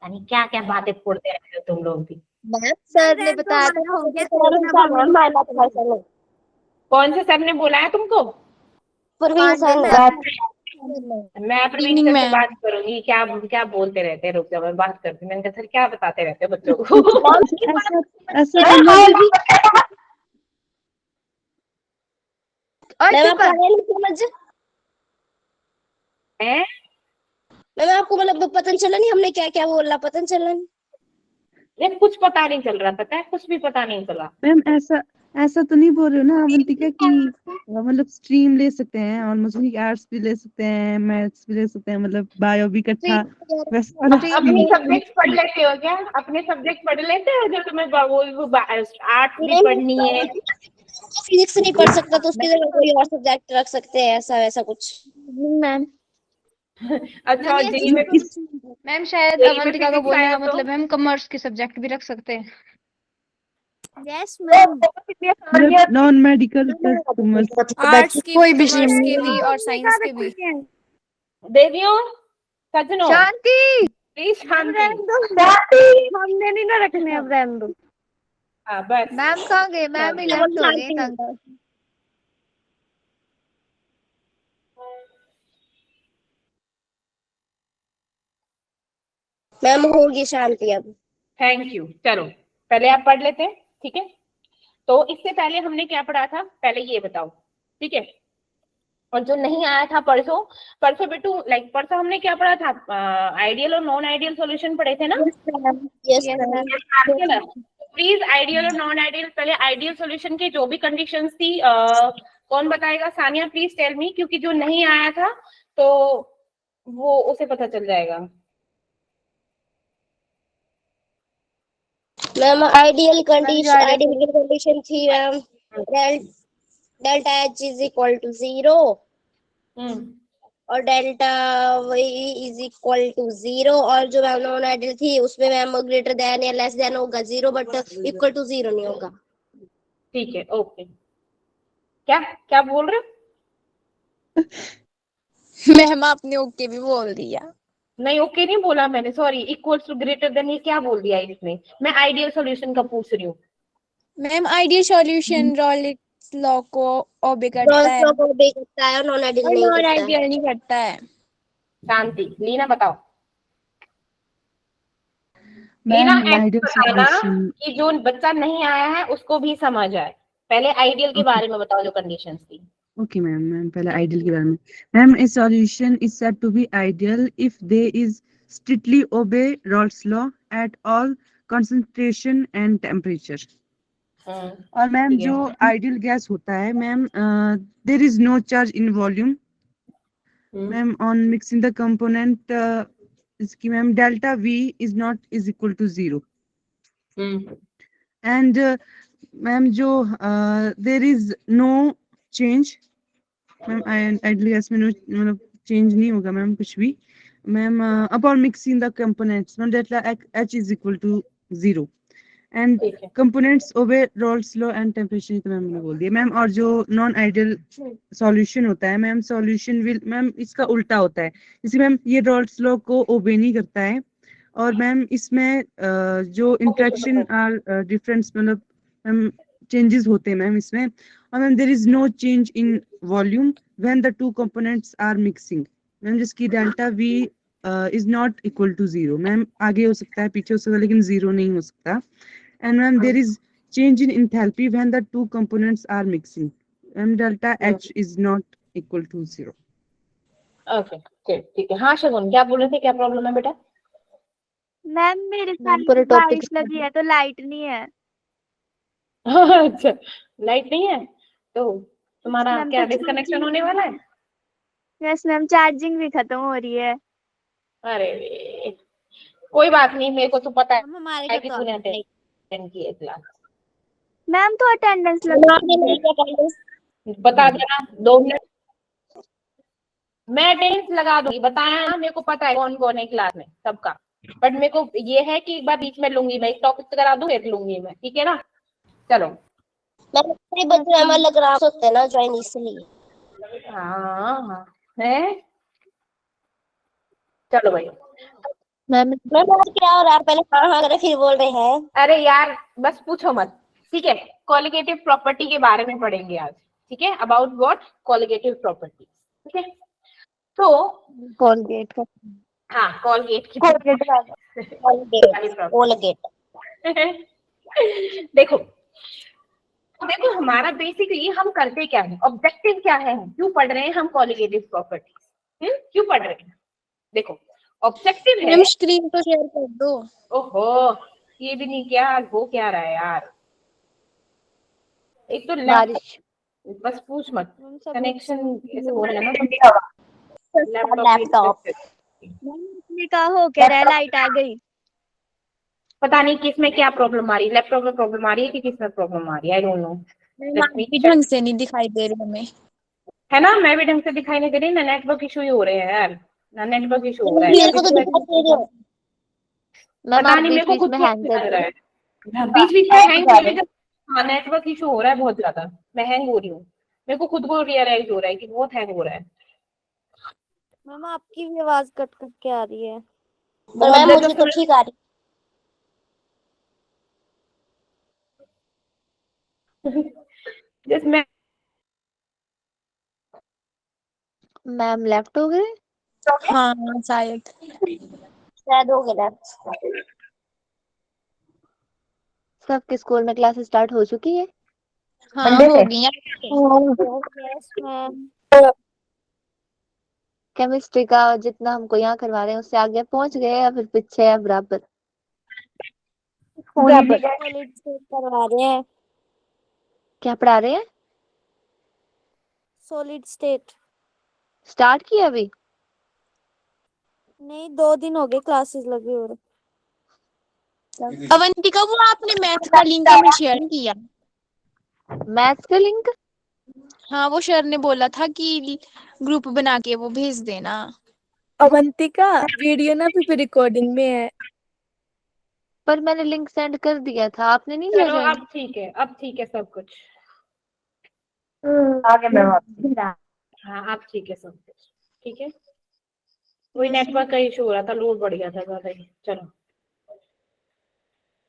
यानी क्या क्या बातें फोड़ते रहते हो तुम लोग भी। मैम सर ने बताया था कौन से सर ने बोला है तुमको? प्रवीण सर ने। मैं प्रवीण सर से बात करूंगी, क्या क्या बोलते रहते हैं, रुक जाओ मैं बात करती हूँ। मैंने कहा सर क्या बताते रहते हैं बच्चों को। ऐसा हैं? मैम आपको मतलब पता चला नहीं हमने क्या क्या बोला, पता चला नहीं? ये कुछ पता नहीं चल रहा, पता है, कुछ भी पता नहीं चला। मैम ऐसा ऐसा तो नहीं बोल रहे हो ना अवंतिका कि मतलब स्ट्रीम ले सकते हैं और मुझे आर्ट्स भी ले सकते हैं, मैथ्स भी ले सकते हैं, मतलब बायो भी इकट्ठा वैसे वाला अपने सब्जेक्ट पढ़ लेते हो क्या? अपने सब्जेक्ट पढ़ लेते हो जो तुम्हें आर्ट्स भी पढ़नी है? फिजिक्स नहीं पढ़ सकता तो उसकी जगह कोई और सब्जेक्ट रख सकते हैं, ऐसा वैसा कुछ। मैम अच्छा जेई में मैम शायद जेई में अवंतिका का physics बोलने आया का तो? मतलब है हम कॉमर्स के सब्जेक्ट भी रख सकते हैं। Yes ma'am. Non medical plus commerce arts की कोई भी कॉमर्स के भी और साइंस के भी। देवियों सजनो शांति प्लीज शांति। हमने नहीं ना रखने अब रहने दो। हाँ बस मैम कहाँ गए? मैम ही लेफ्ट हो गए तंग। मैम होगी शांति अब। Thank you. चलो पहले आप पढ़ लेते हैं, ठीक है? तो इससे पहले हमने क्या पढ़ा था पहले ये बताओ, ठीक है? और जो नहीं आया था परसों, परसों बेटू लाइक परसों हमने क्या पढ़ा था? आइडियल और नॉन आइडियल सॉल्यूशन पढ़े थे ना? Yes ma'am. प्लीज आइडियल और नॉन आइडियल, पहले आइडियल सॉल्यूशन की जो भी कंडीशंस थी कौन बताएगा? सानिया प्लीज टेल मी, क्योंकि जो नहीं आया था तो वो उसे पता चल जाएगा। मैम आइडियल कंडीशन थी ma'am delta H is equal to 0 और डेल्टा वही इज इक्वल टू 0, और जो मैम नॉन आइडियल थी उसमें मैम ग्रेटर देन या लेस देन होगा 0 बट इक्वल टू 0 नहीं होगा। ठीक है ओके। क्या क्या बोल रहे हो? मैम आपने ओके भी बोल दिया। नहीं ओके नहीं बोला मैंने, sorry. Equals to greater than ये क्या बोल दिया इसमें? मैं आइडियल सॉल्यूशन का पूछ रही हूँ। मैम आइडियल सॉल्यूशन रॉलिक्स लॉ को ओबे करता है को ओबे करता है और नॉन आइडियल और नहीं नॉन करता है। आइडियल नहीं करता है। शांति। लीना बताओ। लीना मैम ऐसे आइडियल बताना सॉल्यूशन कि जो बच्चा नहीं आया है उसको भी समझ आए। पहले आइडियल के बारे में बताओ जो कंडीशंस थी। ओके मैम पहले आइडियल के बारे में। Ma'am a solution is said to be ideal if they is strictly obey Raoult's law at all concentration and temperature. और मैम जो आइडियल गैस होता है ma'am there is no charge in volume ma'am on mixing the component इसकी ma'am delta V is not is equal to 0 and ma'am जो there is no change ma'am ideal gas में मतलब change नहीं होगा ma'am कुछ भी ma'am upon mixing the components ma'am delta H is equal to 0 and components obey Raoult's law and temperature तो ma'am ने बोल दिया मैम। और जो नॉन आइडियल सॉल्यूशन होता है मैम सॉल्यूशन विल मैम इसका उल्टा होता है, जैसे मैम ये रॉल्स लॉ को ओबे नहीं करता है और मैम इसमें जो इंट्रैक्शन आर डिफरेंस मतलब मैम चेंजेस होते हैं मैम इसमें। और ma'am there is no change in volume when the two components are mixing ma'am, जिसकी delta V is not equal to 0 ma'am. आगे हो सकता है पीछे हो सकता है लेकिन 0 नहीं हो सकता। And when there is change in enthalpy when the two components are mixing, and delta H is not equal to 0. Okay ठीक है। हाँ शगुन क्या बोल रहे थे, क्या प्रॉब्लम है बेटा? मैम मेरे साथ बारिश लगी है तो लाइट नहीं है। अच्छा लाइट नहीं है तो तुम्हारा क्या डिस्कनेक्शन होने वाला है? यस मैम चार्जिंग भी खत्म हो रही है। अरे कोई बात नहीं, मेरे को तो पता हमारे है कि तूने अटेंड की है क्लास। मैम तो अटेंडेंस लगा बता देना 2 मिनट मैं अटेंडेंस लगा दूंगी। बताया ना, मेरे को पता है कौन कौन है क्लास में सबका, बट मेरे को ये है कि एक बार बीच में लूंगी मैं, एक टॉपिक करा दूं फिर लूंगी मैं, ठीक है ना? चलो बच्चे हमारे लग रहा सकते हैं ना ज्वाइन इसलिए। हाँ है। चलो भाई मैम आज क्या हो रहा है? पहले हाँ करे फिर बोल रहे हैं। अरे यार बस पूछो मत, ठीक है। कॉलिगेटिव प्रॉपर्टी के बारे में पढ़ेंगे आज, ठीक है। About what? कॉलिगेटिव प्रॉपर्टी, ठीक है। तो कोलगेट हाँ, कॉलगेट की कोलगेट देखो, देखो हमारा बेसिकली हम करते क्या है, ऑब्जेक्टिव क्या है, क्यों पढ़ रहे हैं हम कॉलिगेटिव प्रॉपर्टी, क्यों पढ़ रहे हैं? देखो ऑब्जेक्टिव है। मैम स्क्रीन तो शेयर कर दो। ओहो, ये भी नहीं किया, हो क्या रहा है यार। एक तो बारिश बस पूछ मत, मैम सब कनेक्शन ऐसे हो रहा है ना लैपटॉप ने कहा हो क्या रहा है, लाइट आ गई। पता नहीं किस में क्या प्रॉब्लम आ रही है, लैपटॉप में प्रॉब्लम आ रही है कि किस में प्रॉब्लम आ रही है, आई डोंट नो। मैम भी ढंग से नहीं दिखाई दे रही हमें। है ना, मैं भी ढंग से दिखाई नहीं दे रही ना, नेटवर्क इशू ही हो रहे हैं यार, ना नेटवर्क इशू हो रहा है। मेरे को तो दिखाई दे रही है। पता नहीं, मेरे को खुद को लग रहा है बीच बीच में हैंग होने का। हाँ, नेटवर्क इशू हो रहा है बहुत ज्यादा, मैं हैंग हो रही हूँ, मेरे को खुद को रियलाइज हो रहा है कि बहुत हैंग हो रहा है। मैम आपकी भी आवाज कट कट के आ रही है। पर मैम मुझे तो ठीक आ रही। जिसमें मैम लेफ्ट हो गए हाँ शायद। शायद हो गया। सबके स्कूल में क्लासेस स्टार्ट हो चुकी है। हाँ हो गई हैं। Yes ma'am. केमिस्ट्री का जितना हमको यहाँ करवा रहे हैं उससे आगे पहुंच गए या फिर पीछे या बराबर? सॉलिड स्टेट करवा रहे हैं। क्या पढ़ा रहे हैं? Solid state. स्टार्ट किया अभी? नहीं 2 दिन हो गए क्लासेस लगे हुए। अवंतिका वो आपने मैथ का लिंक हमें शेयर किया। मैथ्स का लिंक? हाँ वो सर ने बोला था कि ग्रुप बना के वो भेज देना। अवंतिका वीडियो ना अभी रिकॉर्डिंग में है। पर मैंने लिंक सेंड कर दिया था, आपने नहीं किया चलो सेंड? अब ठीक है, अब ठीक है सब कुछ। आगे मैं हाँ अब ठीक है सब कुछ, ठीक है। वही नेटवर्क का इशू हो रहा था, लोड बढ़ गया था ज्यादा ही। चलो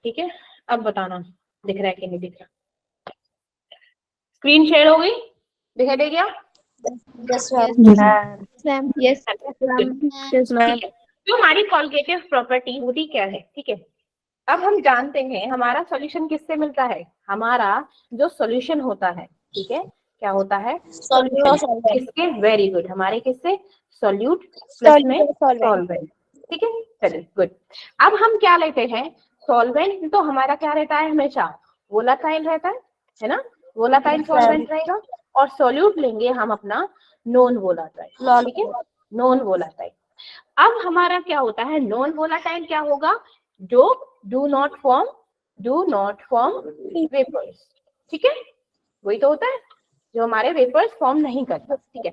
ठीक है, अब बताना दिख रहा है कि नहीं दिख रहा। स्क्रीन शेयर हो गई, दिखाई दे गया? यस मैम यस ठीक है। तो हमारी कॉलिगेटिव प्रॉपर्टी होती क्या है, ठीक है। अब हम जानते हैं हमारा सॉल्यूशन किससे मिलता है, हमारा जो सॉल्यूशन होता है, ठीक है, क्या होता है? सॉल्यूशन किसके? वेरी गुड, हमारे किससे? सॉल्यूट प्लस में सॉल्वेंट, ठीक है। चलिए गुड। अब हम क्या लेते हैं? सॉल्वेंट तो हमारा क्या रहता है? हमेशा वोलाटाइल रहता है ना, वोलाटाइल सॉल्वेंट रहेगा। और सॉल्यूट लेंगे हम अपना नॉन वोलाटाइल, ठीक है, नॉन वोलाटाइल। अब हमारा क्या होता है? नॉन वोलाटाइल क्या होगा? जो डू नॉट फॉर्म वेपर्स, ठीक है, वही तो होता है जो हमारे वेपर्स फॉर्म नहीं करता, ठीक है।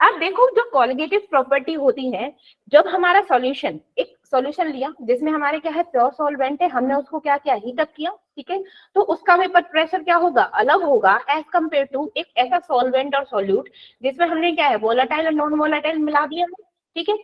अब देखो जो कॉलिगेटिव प्रॉपर्टी होती है, जब हमारा सॉल्यूशन, एक सॉल्यूशन लिया जिसमें हमारे क्या है? प्योर सॉल्वेंट है, हमने उसको क्या किया? हीट अप किया, ठीक है। तो उसका वेपर प्रेशर क्या होगा? अलग होगा एज कम्पेयर टू एक ऐसा सॉल्वेंट और सॉल्यूट जिसमें हमने क्या है? वोलाटाइल और नॉन वोलाटाइल मिला दिया, ठीक है।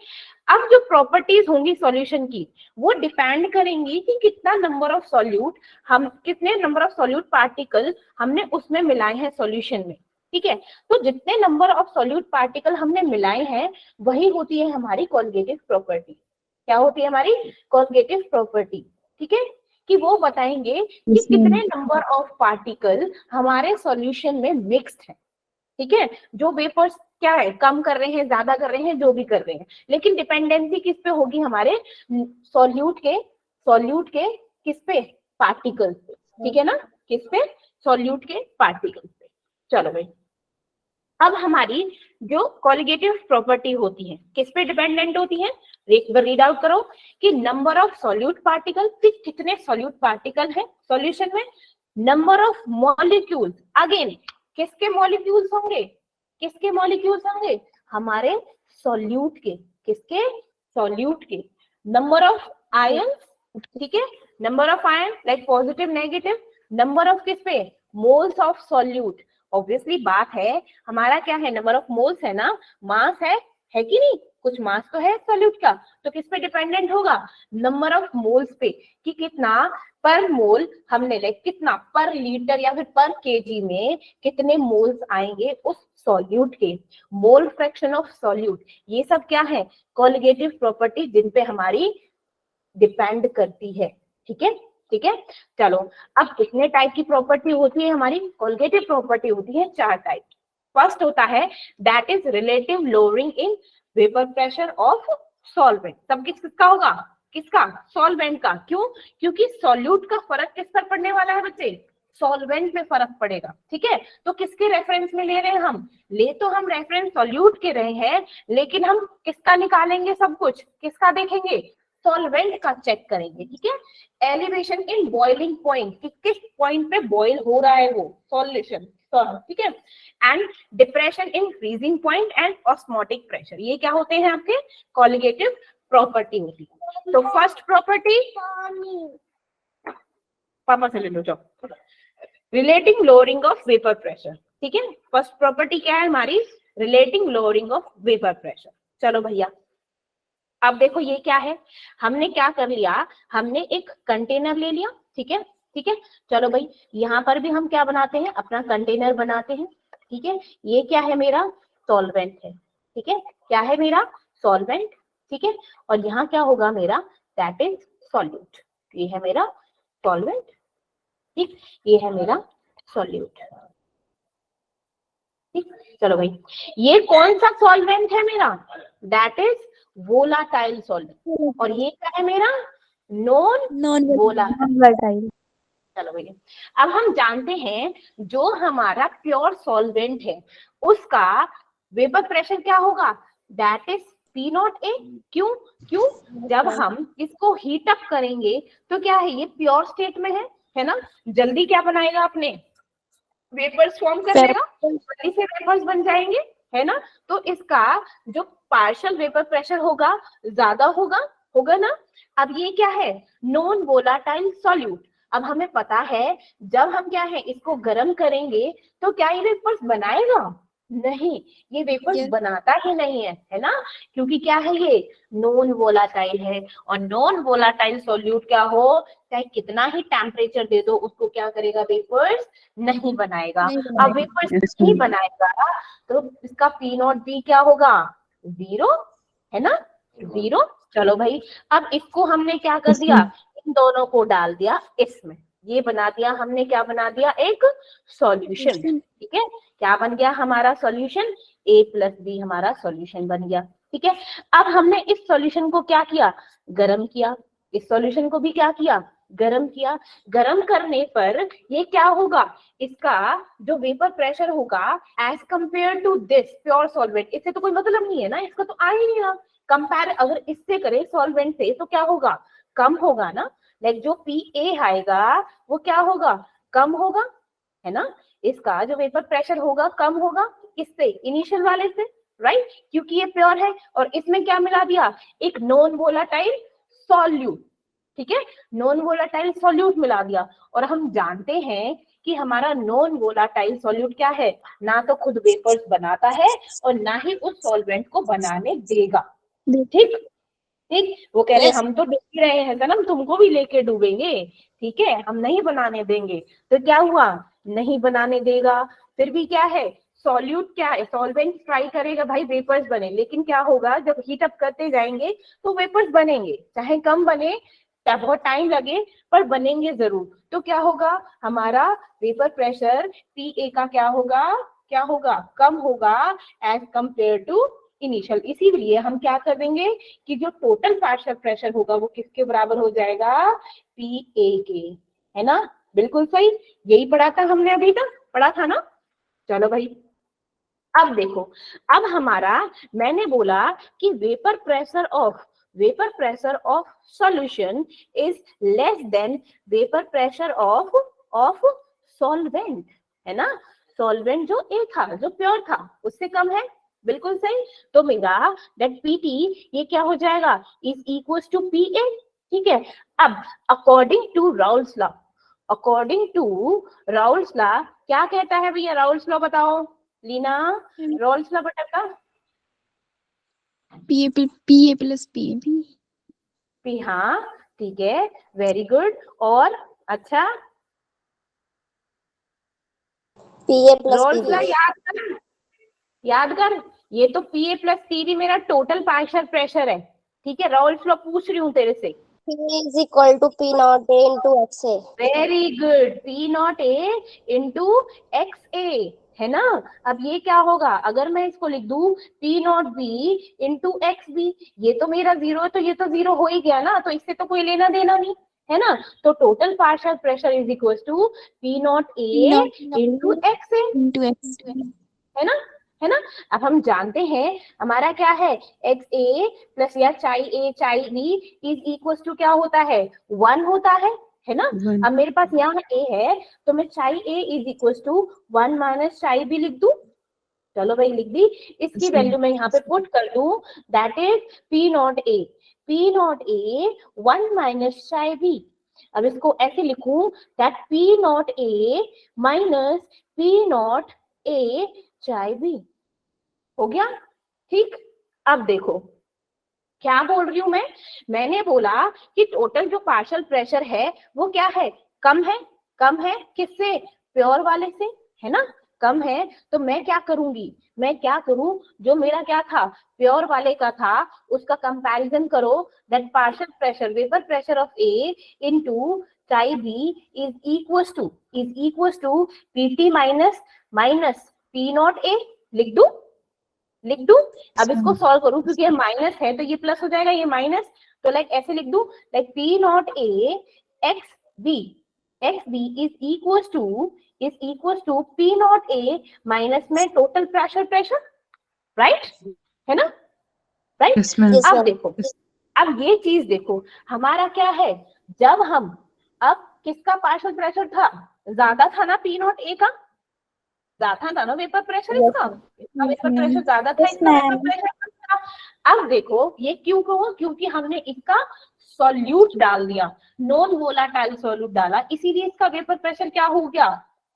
अब जो प्रॉपर्टीज होंगी सॉल्यूशन की, वो डिपेंड करेंगी कि कितना नंबर ऑफ सॉल्यूट, हम कितने नंबर ऑफ सॉल्यूट पार्टिकल हमने उसमें मिलाए हैं सॉल्यूशन में, ठीक है। तो जितने नंबर ऑफ सॉल्यूट पार्टिकल हमने मिलाए हैं वही होती है हमारी कॉलिगेटिव प्रॉपर्टी। क्या होती है हमारी कॉलिगेटिव प्रॉपर्टी, ठीक है, कि वो बताएंगे कि कितने नंबर ऑफ पार्टिकल हमारे सॉल्यूशन में मिक्स्ड है, ठीक है। जो वेपर्स क्या है? कम कर रहे हैं, ज्यादा कर रहे हैं, जो भी कर रहे हैं, लेकिन डिपेंडेंसी किस पे होगी? हमारे सॉल्यूट के किस पे? पार्टिकल पे, ठीक है ना, किस पे? सॉल्यूट के पार्टिकल पे। चलो भाई, अब हमारी जो कॉलिगेटिव प्रॉपर्टी होती है किस पे डिपेंडेंट होती है? एक बार रीड आउट करो कि नंबर ऑफ सॉल्यूट पार्टिकल, कितने सॉल्यूट पार्टिकल है सॉल्यूशन में, नंबर ऑफ मॉलिक्यूल्स, अगेन किसके मॉलिक्यूल्स होंगे? किसके मॉलिक्यूल्स होंगे? हमारे सॉल्यूट के, किसके? सॉल्यूट के। नंबर ऑफ आयन, ठीक है, number of ion like positive negative, number of किस पे? Moles of solute. ऑब्वियसली बात है, हमारा क्या है? नंबर ऑफ मोल्स है ना, मास है कि नहीं? कुछ मास तो है सॉल्यूट का, तो किस पे डिपेंडेंट होगा, नंबर ऑफ मोल्स पे, कि कितना पर मोल हमने लाइक कितना पर लीटर या फिर पर केजी में कितने मोल्स आएंगे उस सॉल्यूट के, मोल फ्रैक्शन ऑफ सॉल्यूट, ये सब क्या है कोलिगेटिव प्रॉपर्टी जिन पे हमारी डिपेंड करती है। ठीक है, ठीक है। चलो अब कितने टाइप की प्रॉपर्टी होती है हमारी कोलिगेटिव प्रॉपर्टी होती है, 4 टाइप। फर्स्ट होता है that is relative lowering in vapour pressure of solvent. सब किसका होगा, किसका, सॉल्वेंट का। क्यों, क्योंकि सॉल्यूट का फर्क किस पर पड़ने वाला है बच्चे, सॉल्वेंट में फर्क पड़ेगा। ठीक है, तो किसके रेफरेंस में ले रहे हैं हम, ले तो हम रेफरेंस सॉल्यूट के रहे हैं, लेकिन हम किसका निकालेंगे, सब कुछ किसका देखेंगे, सॉल्वेंट का चेक करेंगे। ठीक है, एलिवेशन इन बॉइलिंग पॉइंट, किस पॉइंट पे बॉइल हो रहा है वो सॉल्यूशन, ठीक है, and depression in freezing point and osmotic pressure, ये क्या होते हैं आपके कोलिगेटिव प्रॉपर्टी होती है। तो फर्स्ट प्रॉपर्टी पापा से ले लो जाओ, relating lowering of vapour pressure. ठीक है, फर्स्ट प्रॉपर्टी क्या है हमारी, relating lowering of vapour pressure. चलो भैया अब देखो ये क्या है, हमने क्या कर लिया, हमने एक कंटेनर ले लिया। ठीक है, ठीक है, चलो भाई यहाँ पर भी हम क्या बनाते हैं, अपना कंटेनर बनाते हैं। ठीक है, ये क्या है मेरा सॉल्वेंट है। ठीक है, क्या है मेरा सॉल्वेंट। ठीक है, और यहाँ क्या होगा मेरा, दैट इज सॉल्यूट, ये है मेरा सॉल्वेंट। ठीक, ये है मेरा सॉल्यूट। ठीक, चलो भाई ये कौन सा सॉल्वेंट है मेरा, दैट इज वोलाटाइल सॉल्वेंट, और ये क्या है मेरा नॉन वोलाटाइल। चलो भैया अब हम जानते हैं जो हमारा प्योर सॉल्वेंट है उसका वेपर प्रेशर क्या होगा, दैट इज P0A। क्यों, क्यों, जब हम इसको हीट अप करेंगे तो क्या है, ये प्योर स्टेट में है ना, जल्दी क्या बनाएगा अपने वेपर्स फॉर्म कर लेगा, जल्दी से वेपर्स बन जाएंगे, है ना। तो इसका जो पार्शियल वेपर प्रेशर होगा ज्यादा होगा ना। अब ये क्या है, नॉन वोलाटाइल सॉल्यूट। अब हमें पता है जब हम क्या है इसको गर्म करेंगे तो क्या ये वेपर्स बनाएगा, नहीं, ये वेपर्स बनाता ही नहीं है ना, क्योंकि क्या है ये नॉन वोलाटाइल है, और नॉन वोलाटाइल सॉल्यूट क्या हो, चाहे कितना ही टेम्परेचर दे दो उसको क्या करेगा, वेपर्स नहीं बनाएगा। अब वेपर्स नहीं बनाएगा तो इसका P0B क्या होगा, 0, है ना, 0। चलो भाई अब इसको हमने क्या कर दिया, इन दोनों को डाल दिया इसमें, ये बना दिया हमने, क्या बना दिया, एक सॉल्यूशन। ठीक है, क्या बन गया हमारा सॉल्यूशन, A+B हमारा सॉल्यूशन बन गया। ठीक है, अब हमने इस सॉल्यूशन को क्या किया, गरम किया, इस सॉल्यूशन को भी क्या किया, गरम किया। गरम करने पर ये क्या होगा, इसका जो वेपर प्रेशर होगा as compare to this pure solvent, इससे तो कोई मतलब नहीं है ना, इसका तो आ ही नहीं रहा, कंपेयर अगर इससे करें सॉल्वेंट से तो क्या होगा, कम होगा ना, लाइक जो PA आएगा वो क्या होगा, कम होगा, है ना, इसका जो वेपर प्रेशर होगा कम होगा, किससे, इनिशियल वाले से, राइट, क्योंकि ये प्योर है, और इसमें क्या मिला दिया, एक नॉन वोलाटाइल सॉल्यूट। ठीक है, नॉन वोलाटाइल सॉल्यूट मिला दिया, और हम जानते हैं कि हमारा नॉन वोलाटाइल सॉल्यूट क्या है, ना तो खुद वेपर्स बनाता है और ना ही उस सॉल्वेंट को बनाने देगा। ठीक, ठीक, वो कह रहे हैं हम तो डूब ही रहे हैं सनम, तुमको भी लेके डूबेंगे, ठीक है, हम नहीं बनाने देंगे। तो क्या हुआ, नहीं बनाने देगा, फिर भी क्या है, सॉल्यूट क्या है, सॉल्वेंट ट्राई करेगा भाई वेपर्स बने, लेकिन क्या होगा जब हीट अप करते जाएंगे तो वेपर्स बनेंगे, चाहे कम बने, बहुत टाइम लगे, पर बनेंगे जरूर। तो क्या होगा, हमारा वेपर प्रेशर PA का क्या होगा, कम होगा एज कंपेयर टू इनिशियल। इसीलिए हम क्या कर देंगे कि जो टोटल पार्शियल प्रेशर होगा वो किसके बराबर हो जाएगा, PA के, है ना, बिल्कुल सही, यही पढ़ा था हमने, अभी तक पढ़ा था ना। चलो भाई अब देखो, अब हमारा, मैंने बोला कि vapour pressure of solution is less than vapour pressure of solvent, है ना, सॉल्वेंट जो A था, जो प्योर था, उससे कम है, बिल्कुल सही। तो मेरा दैट PT ये क्या हो जाएगा, इज इक्वल्स टू PA। ठीक है, अब अकॉर्डिंग टू राउल्स लॉ क्या कहता है भैया, राउल्स लॉ बताओ लीना, राउल्स लॉ बता, PA plus PB. पी, हाँ ठीक है, वेरी गुड। और अच्छा, PA plus रोल्स ला PB. याद कर, याद कर। ये तो पीए प्लस पीबी मेरा टोटल पार्शियल प्रेशर है, ठीक है। रोल्स लॉ पूछ रही हूँ तेरे से। P is equal to P naught A into XA. Very good, P naught A into X A, है ना। अब ये क्या होगा, अगर मैं इसको लिख दूं P naught B into X B, ये तो मेरा जीरो है, तो ये तो जीरो हो ही गया ना, तो इससे तो कोई लेना देना नहीं, है ना। तो total partial pressure is equal to P naught A into X A, Into X. है ना, है ना। अब हम जानते हैं हमारा क्या है, एक्स ए प्लस या चाई बी इज इक्वल टू क्या होता है, 1 होता है ना। One. अब मेरे पास यहाँ ए है, तो मैं चाई ए इज इक्वल टू 1 माइनस चाई बी लिख दूं। चलो भाई लिख दी, इसकी इसमें- वैल्यू मैं यहाँ पे पुट कर दूं, that is P naught A 1 minus चाई बी। अब इसको ऐसे लिखूं, that P naught A minus P naught ए चाई बी, हो गया ठीक। अब देखो क्या बोल रही हूं मैं, मैंने बोला कि टोटल जो पार्शियल प्रेशर है वो क्या है, कम है। कम है किससे, प्योर वाले से, है ना। कम है तो मैं क्या करूंगी, मैं क्या करूं, जो मेरा क्या था, प्योर वाले का था, उसका कंपैरिजन करो। That partial pressure, vapour pressure of A into chi B is equal to PT minus P naught A. लिख दूं। अब इसको सॉल्व करूं, क्योंकि ये माइनस है तो ये प्लस हो जाएगा, ये माइनस, तो लाइक ऐसे लिख दूं, like P naught A X B is equal to P naught A minus में टोटल प्रेशर, राइट, है ना, राइट। Yes, ma'am. Yes, अब ma'am. देखो, अब ये चीज देखो, हमारा क्या है, जब हम, अब किसका पार्शियल प्रेशर था, ज्यादा था ना पी नॉट ए का, ज्यादा था ना वेपर प्रेशर, इसका वेपर प्रेशर ज्यादा था, Yes, इसका वेपर ma'am. प्रेशर कम था। अब देखो ये क्यों हुआ, क्योंकि हमने इसका सॉल्यूट डाल दिया, नॉन वोलाटाइल सॉल्यूट डाला, इसीलिए इसका वेपर प्रेशर क्या हो गया,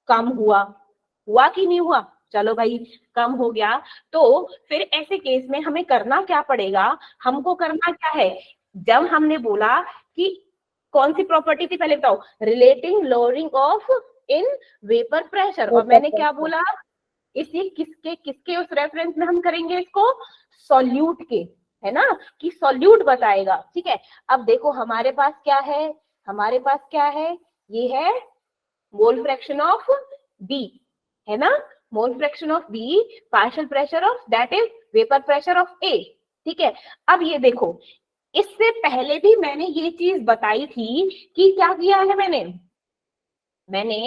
कम हुआ कि नहीं हुआ। चलो भाई कम हो गया, तो फिर ऐसे केस में हमें करना क्या पड़ेगा, हमको करना क्या है, जब हमने बोला कि कौन सी प्रॉपर्टी थी पहले बताओ, relating lowering of in vapour pressure, और मैंने क्या बोला, इसी किसके उस रेफरेंस में हम करेंगे इसको, सॉल्यूट के, है ना, कि सॉल्यूट बताएगा, ठीक है। अब देखो हमारे पास क्या है, हमारे पास क्या है, ये है मोल फ्रैक्शन ऑफ बी, है ना, mole fraction of B, partial pressure of that is vapour pressure of A, ठीक है। अब ये देखो, इससे पहले भी मैंने ये चीज बताई थी कि क्या किया है मैंने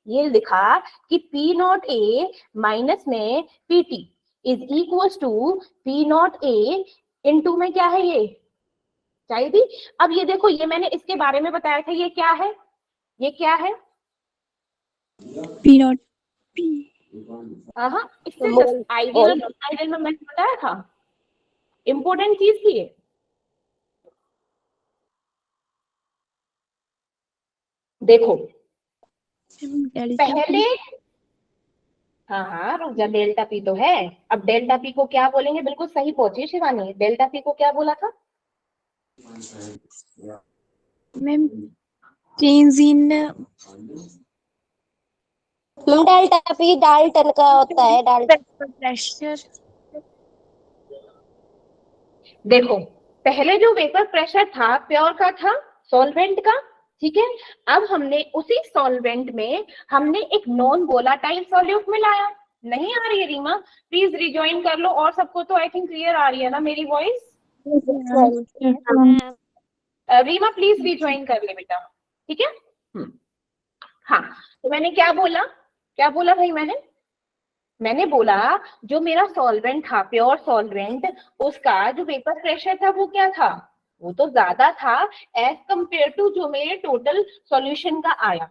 ये लिखा कि पी नॉट ए माइनस में PT is equal to P naught A into में क्या है, ये चाहिए थी। अब ये देखो, ये मैंने इसके बारे में बताया था, ये क्या है, ये क्या है, P naught P. हाँ, इससे आइडियल और नॉन आइडियल में मैंने बताया था, इंपॉर्टेंट चीज थी ये। देखो Delta पहले, P. हाँ रुक जा, डेल्टा पी तो है। अब डेल्टा पी को क्या बोलेंगे, बिल्कुल सही पहुंची शिवानी, डेल्टा पी को क्या बोला था, Ma'am, change in delta P Dalton का होता है, डाल्टन. pressure. देखो पहले जो वेपर प्रेशर था प्योर का था, सॉल्वेंट का, ठीक है। अब हमने उसी सॉल्वेंट में हमने एक नॉन वोलाटाइल सॉल्यूट मिलाया। नहीं आ रही है रीमा, प्लीज रिजॉइन कर लो, और सबको तो आई थिंक क्लियर आ रही है ना मेरी वॉइस। रीमा प्लीज रिजॉइन कर ले बेटा, ठीक है। हाँ, तो मैंने क्या बोला भाई, मैंने बोला जो मेरा सॉल्वेंट था, प्योर सॉल्वेंट, उसका जो वेपर प्रेशर था वो क्या था, वो तो ज्यादा था एज कंपेयर टू जो मेरे टोटल सॉल्यूशन का आया,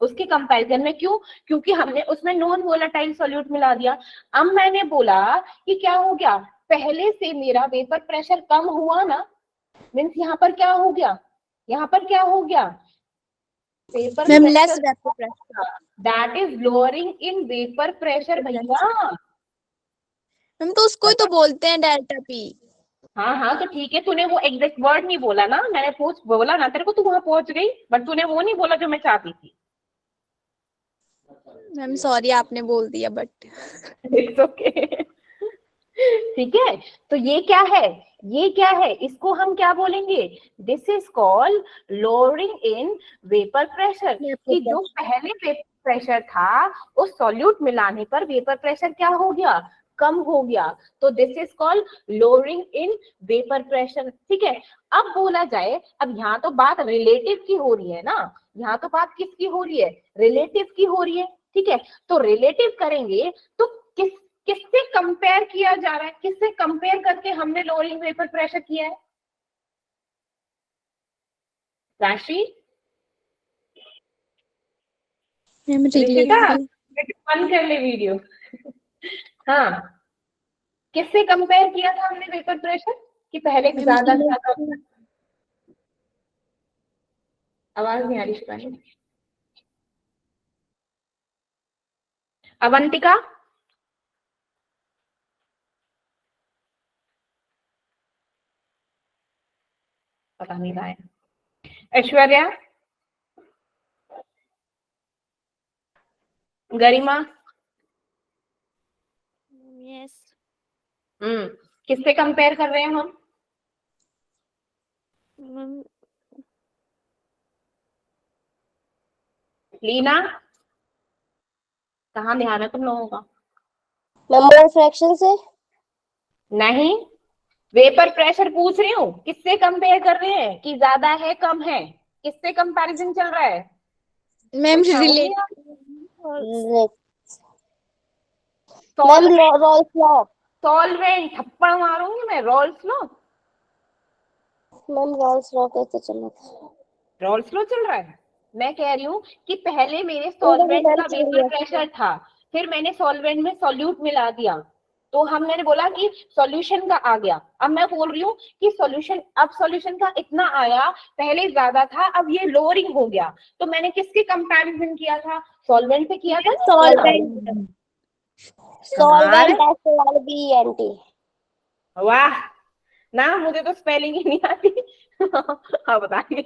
उसके कंपैरिजन में। क्यों, क्योंकि हमने उसमें नॉन वोलेटाइल सॉल्यूट मिला दिया। अब मैंने बोला कि क्या हो गया, पहले से मेरा वेपर प्रेशर कम हुआ ना, मीन्स यहाँ पर क्या हो गया, vapour Ma'am, less pressure vapor pressure. That is lowering in vapour pressure भैया। हम तो उसको ही तो बोलते हैं डेल्टा पी. हाँ हाँ तो ठीक है, तूने वो एग्जैक्ट वर्ड नहीं बोला ना, मैंने बोला ना तेरे को, तू वहां पहुंच गई, बट तूने वो नहीं बोला जो मैं चाहती थी। मैम सॉरी आपने बोल दिया बट इट्स ओके। ठीक है, तो ये क्या है, ये क्या है, इसको हम क्या बोलेंगे, this is called lowering in vapour pressure. कि जो पहले वेपर प्रेशर था उस सॉल्यूट मिलाने पर वेपर प्रेशर क्या हो गया, कम हो गया, तो this is called lowering in vapour pressure. ठीक है, अब बोला जाए, अब यहाँ तो बात रिलेटिव की हो रही है ना, यहाँ तो बात किसकी हो रही है, रिलेटिव की हो रही है। ठीक है, तो रिलेटिव करेंगे तो किससे कंपेयर किया जा रहा है, किससे कंपेयर करके हमने लोअरिंग वेपर प्रेशर किया है, राशि, मैम रिले ऋषिता, बंद कर ले वीडियो। हाँ, किससे कंपेयर किया था हमने वेपर प्रेशर, कि पहले ज्यादा था। आवाज नहीं आ रही शिवानी। अवंतिका, पता नहीं रहा है। ऐश्वर्या, गरिमा, यस किससे कंपेयर कर रहे हैं हम, मैम। लीना, कहाँ ध्यान है तुम लोगों का, मोल फ्रैक्शन से। नहीं, वेपर प्रेशर पूछ रही हूँ, किससे कंपेयर कर रहे हैं, कि ज्यादा है कम है, किससे कंपैरिजन चल रहा है, मैम कुछ sound रिले नहीं आ रहा? Ma'am Rawls law. सॉल्वेंट, थप्पड़ मारूंगी मैं, रॉल्स लो, मैम रॉल्स लॉ कैसे चला था? रॉल्स लो चल रहा है। मैं कह रही हूँ कि पहले मेरे सॉल्वेंट का वेपर प्रेशर था, फिर मैंने सॉल्वेंट में सॉल्यूट मिला दिया, तो हमने बोला कि सॉल्यूशन का आ गया। अब मैं बोल रही हूँ कि सॉल्यूशन, अब सॉल्यूशन का इतना आया, पहले ज्यादा था, अब ये लोअरिंग हो गया, तो मैंने किसके कंपैरिजन किया था, सॉल्वेंट पे किया था। Solvent solvent SOLVENT। वाह, ना मुझे तो स्पेलिंग ही नहीं आती। हाँ बताइए।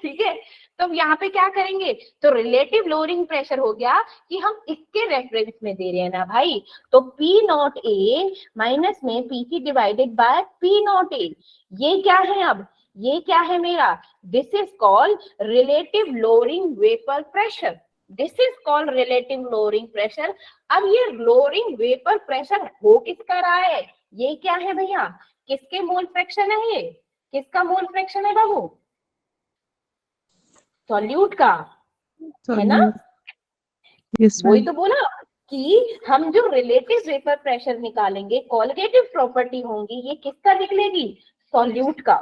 ठीक है, तो यहाँ पे क्या करेंगे, तो रिलेटिव लोअरिंग प्रेशर हो गया कि हम इसके रेफरेंस में दे रहे हैं ना भाई, तो P0A माइनस में PT डिवाइडेड बाय P0A, ये क्या है, अब ये क्या है मेरा, this is called relative lowering vapour pressure, this is called relative lowering pressure. अब ये लोअरिंग वेपर प्रेशर हो किसका रहा है, ये क्या है भैया, किसके मोल फ्रैक्शन है, ये किसका मोल फ्रैक्शन है बाबू, सॉल्यूट का, है ना, यस वही मैम। तो बोला कि हम जो रिलेटिव वेपर प्रेशर निकालेंगे, कॉलिगेटिव प्रॉपर्टी होंगी, ये किसका निकलेगी, सॉल्यूट का,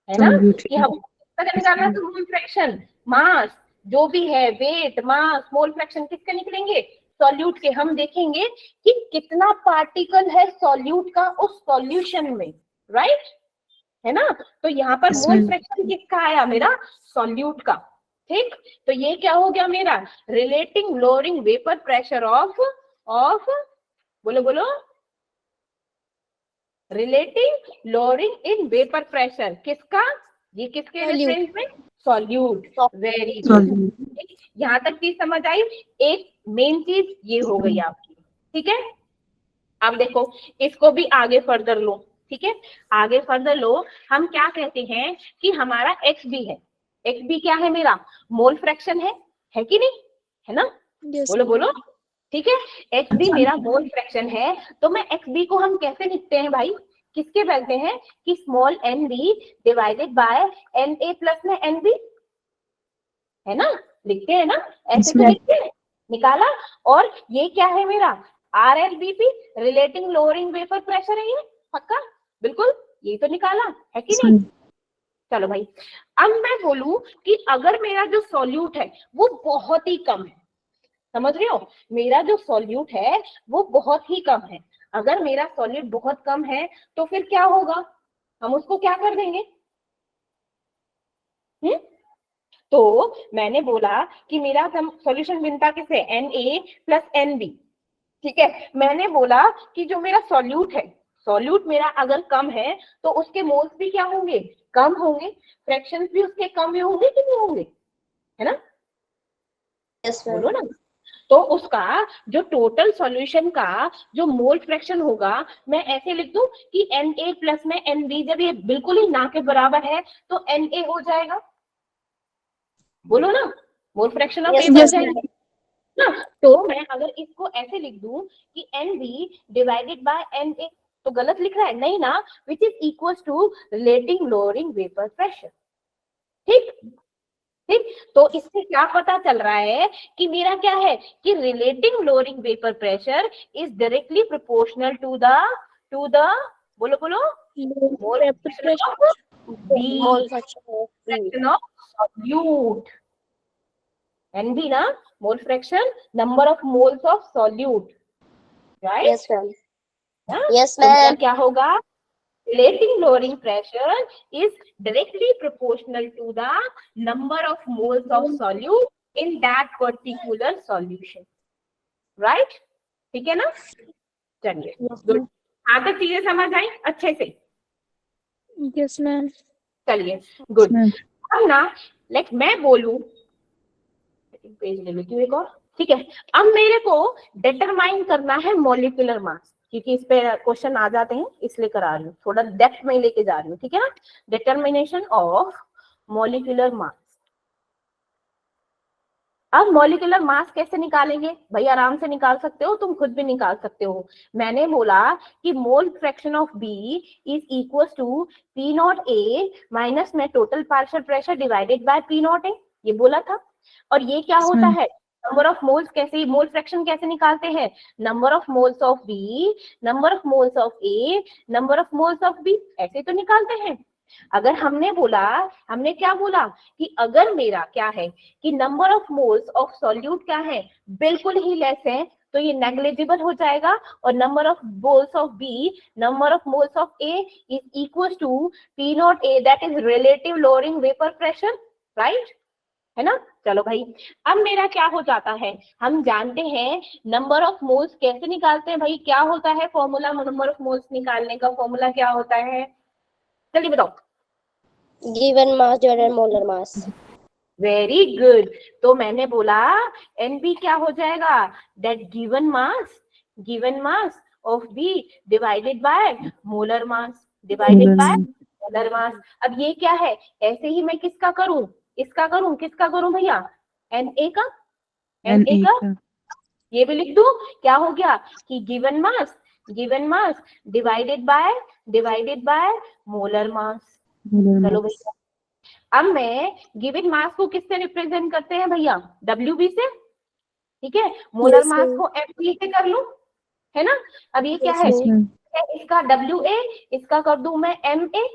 है ना, कि हम किसका निकालना, तो मोल फ्रैक्शन, मास, जो भी है वेट, मास, मोल फ्रैक्शन किसके निकलेंगे, सॉल्यूट के। हम देखेंगे कि कितना पार्टिकल है सॉल्यूट का उस सॉल्यूशन में, राइट, है ना, तो यहाँ पर मोल फ्रैक्शन किसका आया, मेरा सॉल्यूट का। ठीक, तो ये क्या हो गया मेरा, relating lowering vapour pressure of बोलो बोलो, relating lowering in vapour pressure किसका, ये किसके रेफरेंस में, सॉल्यूट। वेरी गुड, यहाँ तक चीज समझ आई, एक मेन चीज ये हो गई आपकी। ठीक है, अब देखो इसको भी आगे फर्दर लो। ठीक है, आगे फर्दर लो, हम क्या कहते हैं कि हमारा एक्स बी है, एक्स बी क्या है मेरा, मोल फ्रैक्शन है कि नहीं, है ना, बोलो बोलो, ठीक है, एक्स बी मेरा मोल फ्रैक्शन है, तो मैं एक्स बी को हम कैसे लिखते हैं भाई, किसके कहते हैं, कि small N B divided by N A plus में एन बी, है ना, लिखते हैं ना, ऐसे तो लिखते हैं, निकाला। और ये क्या है मेरा, RLBP, relating lowering vapour pressure है, ये पक्का, बिल्कुल, ये तो निकाला है कि नहीं। चलो भाई, अब मैं बोलूं कि अगर मेरा जो सॉल्यूट है वो बहुत ही कम है, समझ रहे हो, मेरा जो सॉल्यूट है वो बहुत ही कम है, अगर मेरा सॉल्यूट बहुत कम है तो फिर क्या होगा, हम उसको क्या कर देंगे, तो मैंने बोला कि मेरा सॉल्यूशन बनता किससे, Na प्लस NB। ठीक है, मैंने बोला कि जो मेरा सॉल्यूट है, सॉल्यूट मेरा अगर कम है तो उसके मोल्स भी क्या होंगे, कम होंगे, फ्रैक्शंस भी उसके कम ही होंगे कि नहीं होंगे, है ना? यस बोलो मैम। ना। तो उसका जो टोटल सॉल्यूशन का जो मोल फ्रैक्शन होगा, मैं ऐसे लिख दूं कि Na प्लस में Nb, जब ये बिल्कुल ही ना के बराबर है तो Na हो जाएगा। बोलो ना, mole fraction of yes A बन मैम। जाएगा ना। तो मैं अगर इसको ऐसे लिख दूं कि Nb डिवाइडेड बाय Na, तो गलत लिख रहा है नहीं ना, which is equal to relative lowering vapour pressure. ठीक ठीक। तो इससे क्या पता चल रहा है कि मेरा क्या है कि relative lowering vapour pressure is directly proportional to the बोलो बोलो mole fraction of B, mole fraction fraction of solute. NB ना, mole fraction, number of moles of solute, right? Yes ma'am. Yes तो मेरा मैम। क्या होगा, relative lowering pressure is directly proportional to the number of moles of solute in that particular solution, right? ठीक है ना? चलिए, good. हाँ, तो चीजें समझ आई अच्छे से? Yes, ma'am. चलिए, गुड। मैम अब ना लाइक मैं बोलूं, पेज ले लेती हूँ एक और, ठीक है? अब मेरे को डिटरमाइन करना है मॉलिक्यूलर मास, क्योंकि इस पे क्वेश्चन आ जाते हैं इसलिए करा रही हूँ, थोड़ा डेप्थ में लेके जा रही हूँ, ठीक है ना? Determination of molecular mass. अब मॉलिक्यूलर मास कैसे निकालेंगे भाई? आराम से निकाल सकते हो, तुम खुद भी निकाल सकते हो। मैंने बोला कि mole fraction of B is equal to P naught A minus में total partial pressure divided by P naught A, ये बोला था। और ये क्या होता है, नंबर ऑफ मोल्स, कैसे मोल फ्रैक्शन कैसे निकालते हैं? Number of moles of B, number of moles of A, number of moles of B, ऐसे तो निकालते हैं। अगर हमने क्या बोला कि अगर मेरा क्या है कि number of moles of solute क्या है, बिल्कुल ही लेस है, तो ये नेग्लिजिबल हो जाएगा, और number of moles of B, number of moles of A is equal to P naught A, that is relative lowering vapour pressure, right? है ना? चलो भाई, अब मेरा क्या हो जाता है, हम जानते हैं नंबर ऑफ मोल्स कैसे निकालते हैं भाई, क्या होता है फॉर्मूला नंबर ऑफ मोल्स निकालने का? फॉर्मूला क्या होता है, जल्दी बताओ। Given mass divided molar mass. Very good. तो मैंने बोला एनबी क्या हो जाएगा, that given mass of B divided by molar mass, divided by molar mass. अब ये क्या है, ऐसे ही मैं किसका करूं, इसका करूं, किसका करूं भैया, एन ए का, एन ए का, ये भी लिख दूं। क्या हो गया कि given mass divided by molar मास। चलो भैया, अब मैं गिवन मास को किससे रिप्रेजेंट करते हैं भैया, WB से, ठीक है? मोलर Yes, मास ma'am. को MB से कर लूं, है ना? अब ये क्या Yes, है, ma'am. इसका WA, इसका कर दूं मैं MA।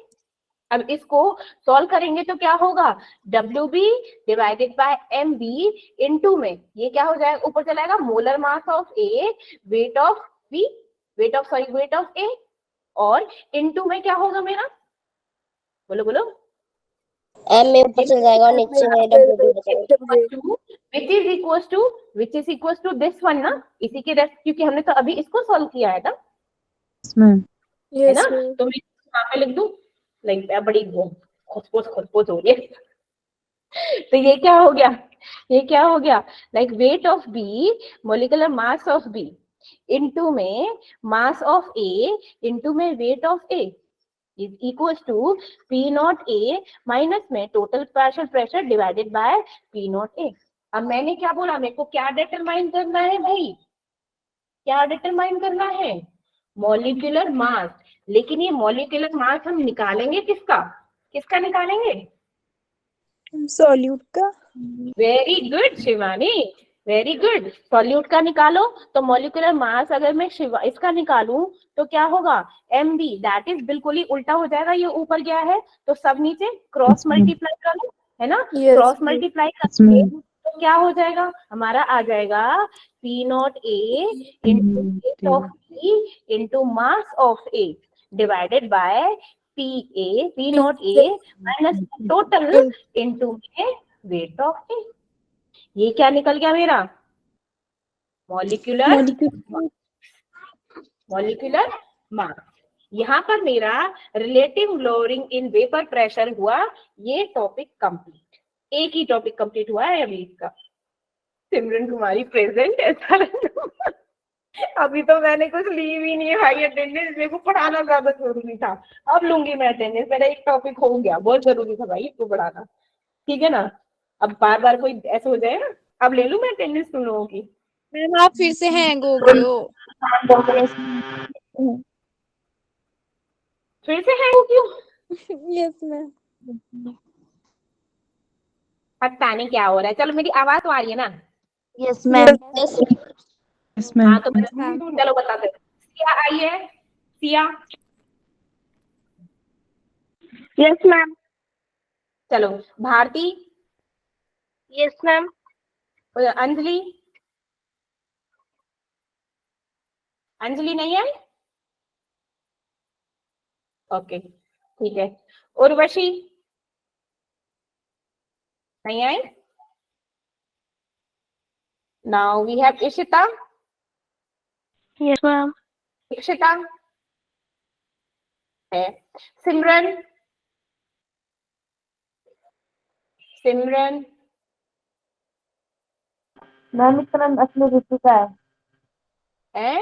अब इसको सॉल्व करेंगे तो क्या होगा, WB divided by MB into में ये क्या हो जाएगा, ऊपर चला जाएगा molar mass of A, weight of B, weight of A, और इनटू में क्या होगा मेरा, बोलो बोलो, एम में ऊपर चल जाएगा और नीचे में डब्ल्यू बचेगा। which is equals to this one ना, इसी के क्योंकि हमने तो अभी इसको सॉल्व किया है ना, है Yes, ना? ma'am. तो मैं यहाँ पे लिख दूं, लाइक बड़ी खुसपोस हो रही है। तो ये क्या हो गया, like weight of B, molecular mass of B into में मास ऑफ ए इनटू में weight of A is equals to P naught A minus में total partial pressure divided by P naught A। अब मैंने क्या बोला, मेरे को क्या डिटरमाइन करना है भाई, क्या डिटरमाइन करना है, मॉलिक्यूलर मास। लेकिन ये मॉलिक्यूलर मास हम निकालेंगे किसका निकालेंगे? Solute का. Very good Shivani, very good, solute का निकालो। तो मॉलिक्यूलर मास अगर मैं इसका निकालूं तो क्या होगा, MB, दैट इज बिल्कुल ही उल्टा हो जाएगा, ये ऊपर गया है तो सब नीचे क्रॉस मल्टीप्लाई कर लो, है ना? Yes, cross ma'am. मल्टीप्लाई करके तो क्या हो जाएगा, हमारा आ जाएगा P not A into weight of B into mass of A divided by P not A minus total into में वेट ऑफ A। ये क्या निकल गया मेरा, मॉलिक्यूलर मास। यहाँ पर मेरा relative lowering in vapour pressure हुआ, ये टॉपिक कंप्लीट। एक ही टॉपिक कंप्लीट हुआ है अभी इसका। सिमरन कुमारी प्रेजेंट, ऐसा अभी तो मैंने कुछ ली भी नहीं है भाई अटेंडेंस, मेरे को पढ़ाना ज्यादा जरूरी था। अब लूंगी मैं अटेंडेंस, मेरा एक टॉपिक हो गया, बहुत जरूरी था भाई इसको पढ़ाना, ठीक है ना। अब बार बार कोई ऐसा हो जाए ना, अब ले लूं मैं अटेंडेंस तुम लोगों की। मैम आप फिर से हैंग हो गए हो। फिर से है वो क्यों? Yes ma'am. पता नहीं क्या हो रहा है। चलो मेरी आवाज तो आ रही है ना? Yes ma'am. Yes. Yes, ma'am. हाँ तो चलो बता दो। सिया आई है, सिया। Yes ma'am. चलो भारती, यस मैम। अंजलि, अंजलि नहीं है? ओके ठीक है। उर्वशी नहीं आई। Now we have Ishita, yes ma'am. Ishita है। सिमरन, सिमरन मैम इसका नाम असली ऋतिका है। है।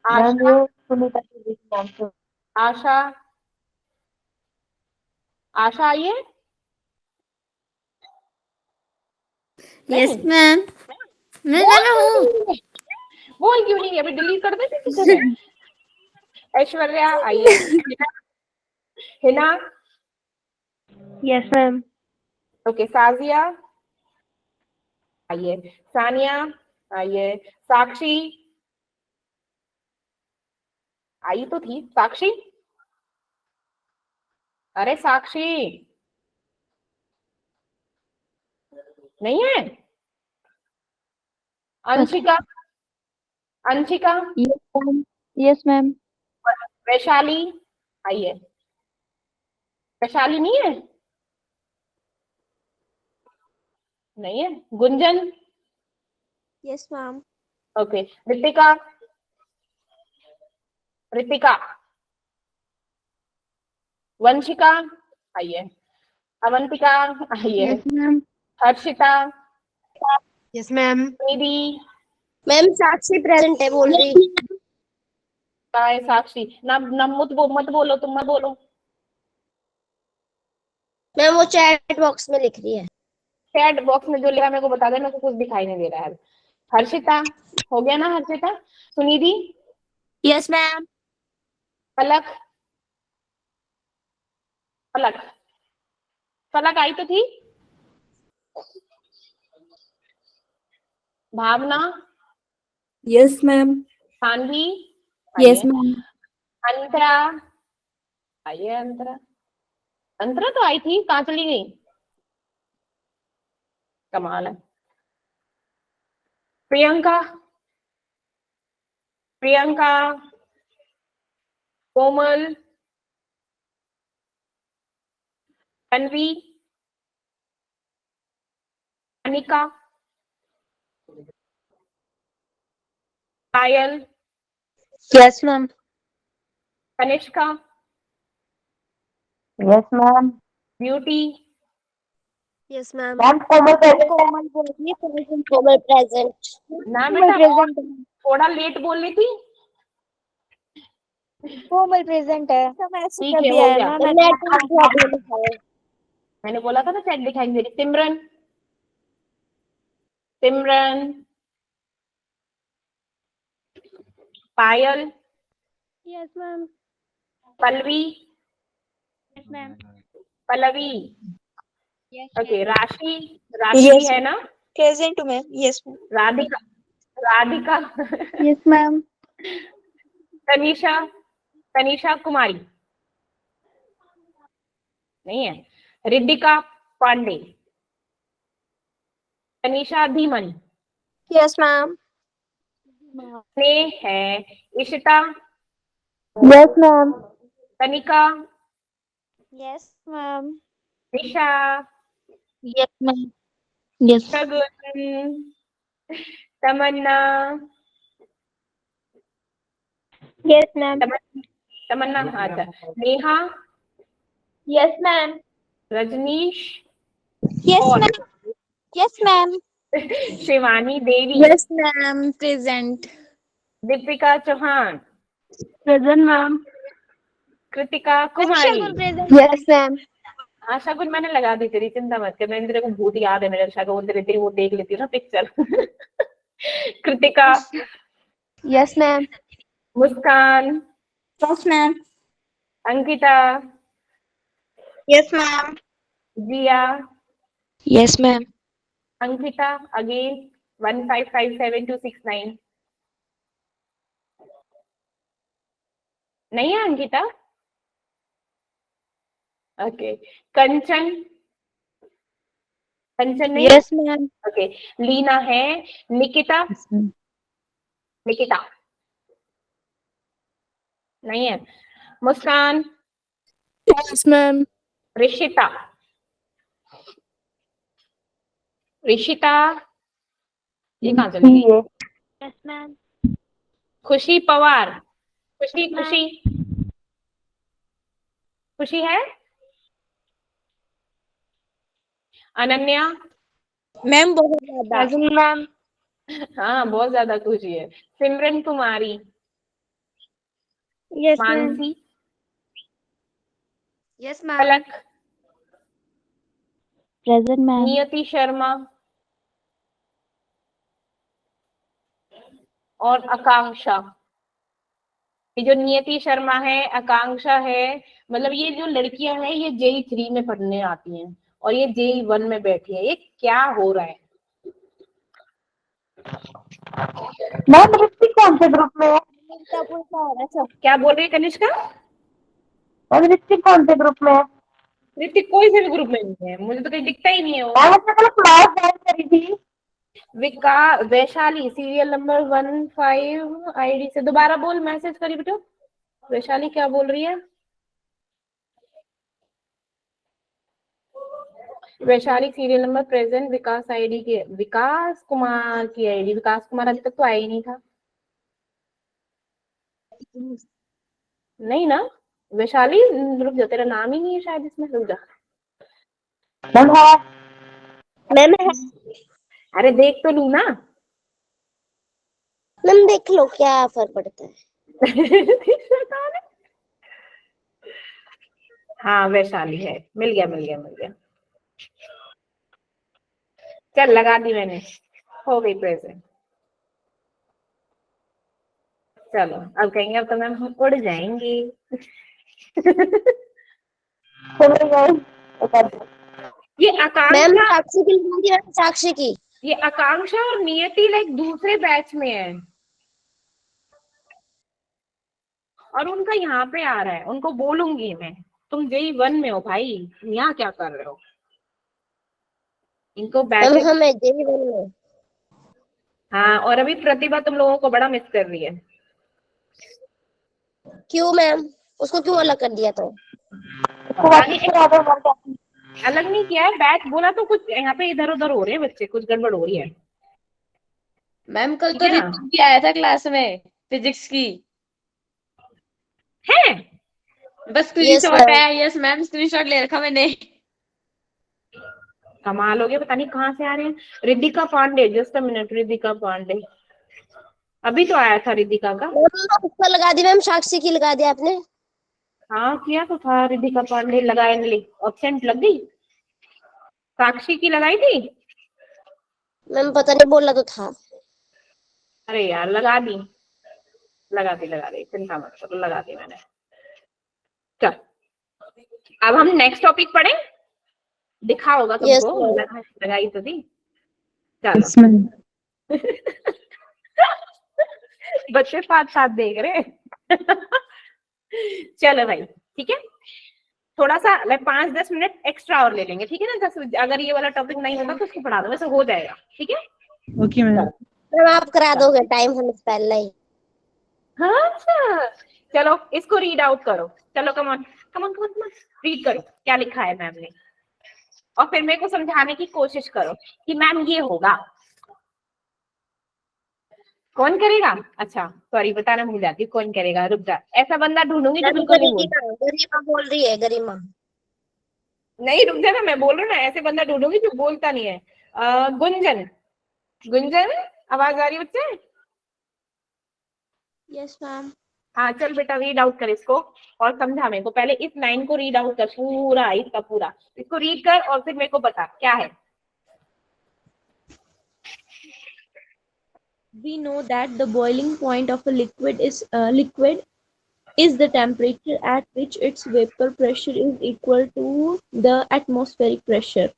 मैम आशा, ये सुनीता के नाम से। आशा, आशा आई है? यस नहीं मैम, मैं बोल मैं क्यों हूँ। नहीं है? बोल क्यों नहीं है? अभी डिलीट कर देते किसी ने। ऐश्वर्या आई है। Hina, yes ma'am. Okay. Sajiya आई है। सानिया आई है। साक्षी आई तो थी। साक्षी, अरे साक्षी नहीं है। Anshika, Anshika, yes ma'am. Yes ma'am. Vaishali आई है। वैशाली नहीं है? नहीं है। Gunjan, Yes, ma'am. Okay. Ritika, Ritika, Vanshika आई है। अवंतिका आई है। Yes ma'am. Harshita, Yes, ma'am. Nidhi, ma'am Sakshi present है बोल रही। काय साक्षी ना ना, मत बोलो, तुम मत बोलो। मैम वो चैट बॉक्स में लिख रही है। चैट बॉक्स में जो लिखा मेरे को बता देना, तो कुछ दिखाई नहीं दे रहा है। हर्षिता हो गया ना? Harshita, Sunidhi, yes ma'am. पलक, पलक, पलक आई तो थी। Bhavna, yes ma'am. सानवी आई यस है। मैम। अंतरा आई है। अंतरा, अंतरा तो आई थी, कहाँ चली गई? कमाल है। Priyanka, Priyanka, Komal, Tanvi, Anika, Payal, yes ma'am. Kanishka, yes ma'am. Beauty, yes ma'am. Ma'am Komal present. Komal बोल रही है प्रेजेंट। कोमल प्रेजेंट। ना कोमल बेटा और प्रेजेंट। थोड़ा लेट बोलनी थी। कोमल प्रेजेंट है। मैसेज ठीक कर है, दिया हो है गया। मैम। नेटवर्क प्रॉब्लम है। मैंने बोला था ना चैट दिखाएंगे। Simran, Simran, Payal, yes ma'am. Pallavi, yes ma'am. Pallavi, yes okay. Rashi, Rashi भी Yes, है ना? present ma'am. Yes ma'am. Radhika, Radhika, yes ma'am. Tanisha, Tanisha Kumari नहीं है। Riddhika Pandey, Tanisha Dhiman, yes ma'am. ने है। Ishita, yes ma'am. Tanika, yes ma'am. Nisha, yes ma'am. Yes. Shagun, Tamanna, Yes, ma'am. Tamanna, अच्छा, Neha, Yes, ma'am. Rajneesh, Yes, और ma'am. Yes, ma'am. Shivani Devi, Yes, ma'am. Present. Deepika Chauhan, Present, ma'am. Kritika ma'am Kumari. Shagun present. Yes, ma'am. हाँ शगुन मैंने लगा दी तेरी, चिंता मत कर, मैंने तेरे को भूत याद है मेरे, शगुन तेरी वो देख लेती हूँ ना पिक्चर। Kritika, Yes, ma'am. मुस्कान, Yes, ma'am. Ankita, Yes, ma'am. जिया, Yes, ma'am. अंकिता अगेन 1557269 नहीं है अंकिता। ओके, कंचन, कंचन नहीं है। Yes, ma'am. ओके, लीना है, निकिता, Yes, ma'am. निकिता नहीं है, मुस्कान, Yes, ma'am. ऋषिता, ऋषिता, ये कहाँ चली गई? Yes, ma'am. खुशी पवार, खुशी खुशी खुशी है, अनन्या, मैम बहुत ज्यादा। Present, ma'am. हाँ बहुत ज्यादा खुशी है, Simran Kumari, Yes, ma'am. Mansi, yes ma'am. Palak, Present, ma'am. नियति शर्मा और आकांक्षा। ये जो नियति शर्मा है, आकांक्षा है, मतलब ये जो लड़कियां हैं ये JEE 3 में पढ़ने आती हैं और ये JEE 1 में बैठी है, ये क्या हो रहा है? मैम ऋतिक कौन से ग्रुप में है? क्या बोल रही है कनिष्का? मैम ऋतिक कौन से ग्रुप में है? ऋतिक कोई से भी ग्रुप में नहीं है, मुझे तो कहीं दिखता ही नहीं है वो। मैम उसने कल क्लास ज्वाइन करी थी। वैशाली सीरियल नंबर 15 ID से दोबारा बोल, मैसेज करी बेटो। वैशाली क्या बोल रही है? वैशाली सीरियल नंबर प्रेजेंट, विकास ID की, विकास कुमार की ID, विकास कुमार अभी तक तो आया ही नहीं था। नहीं ना वैशाली, रुक जा, तेरा नाम ही नहीं है शायद इसमें, रुक जा। मैम है। मैम है। अरे देख तो लू ना। मैम देख लो क्या फर्क पड़ता है। हाँ वैशाली है, मिल गया मिल गया मिल गया। चल लगा दी मैंने, हो गई प्रेजेंट। चलो अब कहेंगे अब तो मैम हम उड़ जाएंगे। ये मैम आकांक्षा, साक्षी की लिखा दी मैम, साक्षी की। ये आकांक्षा और नियति लाइक दूसरे बैच में है और उनका यहाँ पे आ रहा है, उनको बोलूंगी मैं, तुम JEE 1 में हो भाई, यहाँ क्या कर रहे हो? इनको मैम बैच, हमें JEE 1 में। हाँ और अभी प्रतिभा तुम लोगों को बड़ा मिस कर रही है। क्यों मैम? उसको क्यों अलग कर दिया तो? अलग नहीं किया है, बैच बोला तो कुछ यहाँ पे इधर उधर हो रहे हैं बच्चे, कुछ गड़बड़ हो रही है। मैम कल ठीक तो है ना? ऋतिक भी आया था क्लास में फिजिक्स की। है बस Yes, स्क्रीनशॉट ma'am. है। यस मैम स्क्रीनशॉट ले रखा मैंने। कमाल हो गया, पता नहीं कहाँ से आ रहे हैं। Riddhika Pandey, just a minute, Riddhika Pandey अभी तो आया था रिद्धिका का। मैम उसका लगा दी मैम, साक्षी की लगा दिया आपने। हाँ किया तो था, रिद्धिका पांडे लगाए नहीं, ऑब्सेंट लग गई। साक्षी की लगाई थी, मैम पता नहीं, बोला तो था। अरे यार लगा दी लगा दी, चिंता मत करो, लगा दी मैंने। चल अब हम नेक्स्ट टॉपिक पढ़े, दिखा होगा Yes, तुमको, ma'am. लगाई तो थी। चलो Yes, ma'am. बच्चे साथ साथ देख रहे। चलो भाई ठीक है, थोड़ा सा 5-10 मिनट एक्स्ट्रा और ले लेंगे, ठीक है ना? 10 अगर ये वाला टॉपिक नहीं होगा तो उसको पढ़ा दो, वैसे हो जाएगा, ठीक है? Okay, ma'am. मैम आप करा दोगे, टाइम होने से पहले ही। हाँ अच्छा, चलो इसको रीड आउट करो, चलो come on come on come on read करो क्या लिखा है मैम ने, और फिर मेरे को समझाने की कोशिश करो कि मैम ये होगा। कौन करेगा? अच्छा सॉरी बताना भूल जाती हूँ, कौन करेगा? रुक जा, ऐसा बंदा ढूंढूंगी जो बिल्कुल नहीं बोल। गरिमा बोल रही है, गरिमा। नहीं रुक जा ना, मैं बोल रही हूँ ना, ऐसे बंदा ढूंढूंगी जो बोलता नहीं है। गुंजन, गुंजन आवाज आ रही है बच्चे? Yes ma'am. हाँ चल बेटा रीड आउट कर इसको और समझा मेरे को। पहले इस लाइन को रीड आउट कर पूरा, इसका पूरा इसको रीड कर और फिर मेरे को बता क्या है। We know that the boiling point of a liquid is the temperature at which its vapor pressure is equal to the atmospheric pressure.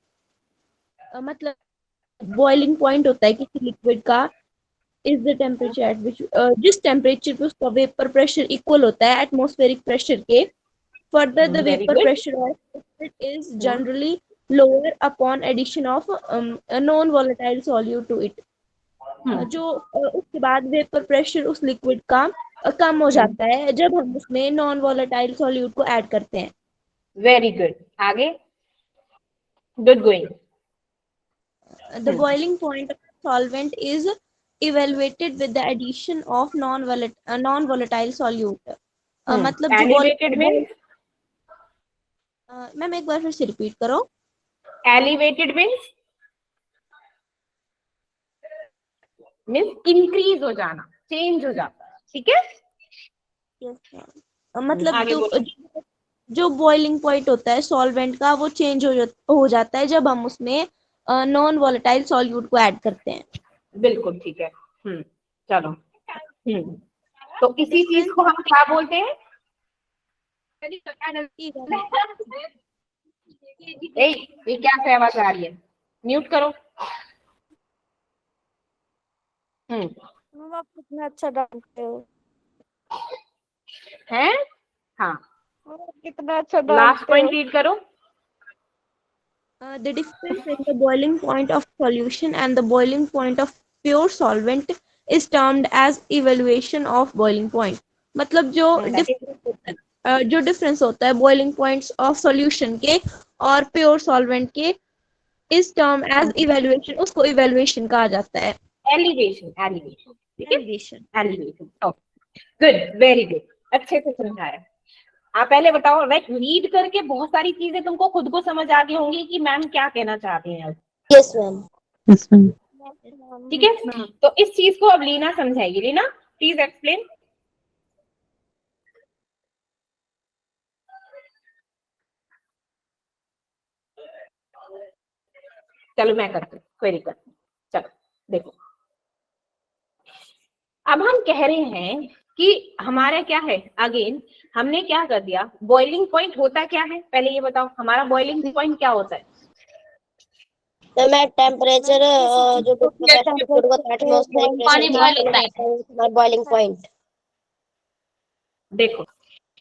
मतलब boiling point होता है किसी liquid का is the temperature at which जिस temperature पे उसका vapor pressure equal होता है atmospheric pressure के. Further, the Very vapor good. pressure of liquid is generally lower upon addition of a non-volatile solute to it. जो उसके बाद वेपर प्रेशर उस लिक्विड का कम हो जाता है जब हम उसमें नॉन वोलेटाइल सॉल्यूट को ऐड करते हैं. वेरी गुड, आगे. Good going. The boiling point of solvent is evaluated with the addition of non-volatile solute. मतलब जो एलिवेटेड मींस, मैम एक बार फिर से रिपीट करो. एलिवेटेड मींस इंक्रीज हो जाना, चेंज हो जाता है, ठीक है. मतलब जो बॉइलिंग पॉइंट होता है सॉल्वेंट का वो चेंज हो जाता है जब हम उसमें नॉन वोलेटाइल सॉल्यूट को ऐड करते हैं. बिल्कुल ठीक है. चलो. तो इसी चीज को हम क्या बोलते हैं? ये क्या से आवाज आ रही है? म्यूट करो. आप कितना अच्छा डालते हो. हैं? हाँ कितना अच्छा लास्ट पॉइंट रीड करो. The difference in the boiling point of solution and the boiling point of pure solvent is termed as evaluation of boiling point. मतलब जो डिफरेंस होता है boiling points of solution के और pure solvent के is termed as evaluation. उसको evaluation कहा जाता है. एलिवेशन, एलिवेशन, ठीक है. एलिवेशन. गुड, वेरी गुड, अच्छे से समझाया. आप पहले बताओ, राइट, रीड करके बहुत सारी चीजें तुमको खुद को समझ आ गई होंगी कि मैम क्या कहना चाहती हैं. Yes ma'am. Yes ma'am. ठीक है. तो इस चीज को अब लीना समझाएगी. Leena please explain. चलो मैं करती हूँ, क्वेरी करती हूँ. चलो देखो, अब हम कह रहे हैं कि हमारा क्या है, अगेन हमने क्या कर दिया, बॉइलिंग पॉइंट होता क्या है पहले ये बताओ. हमारा बॉइलिंग पॉइंट क्या होता है? तो मैं टेम्परेचर जो बॉइलिंग पॉइंट. देखो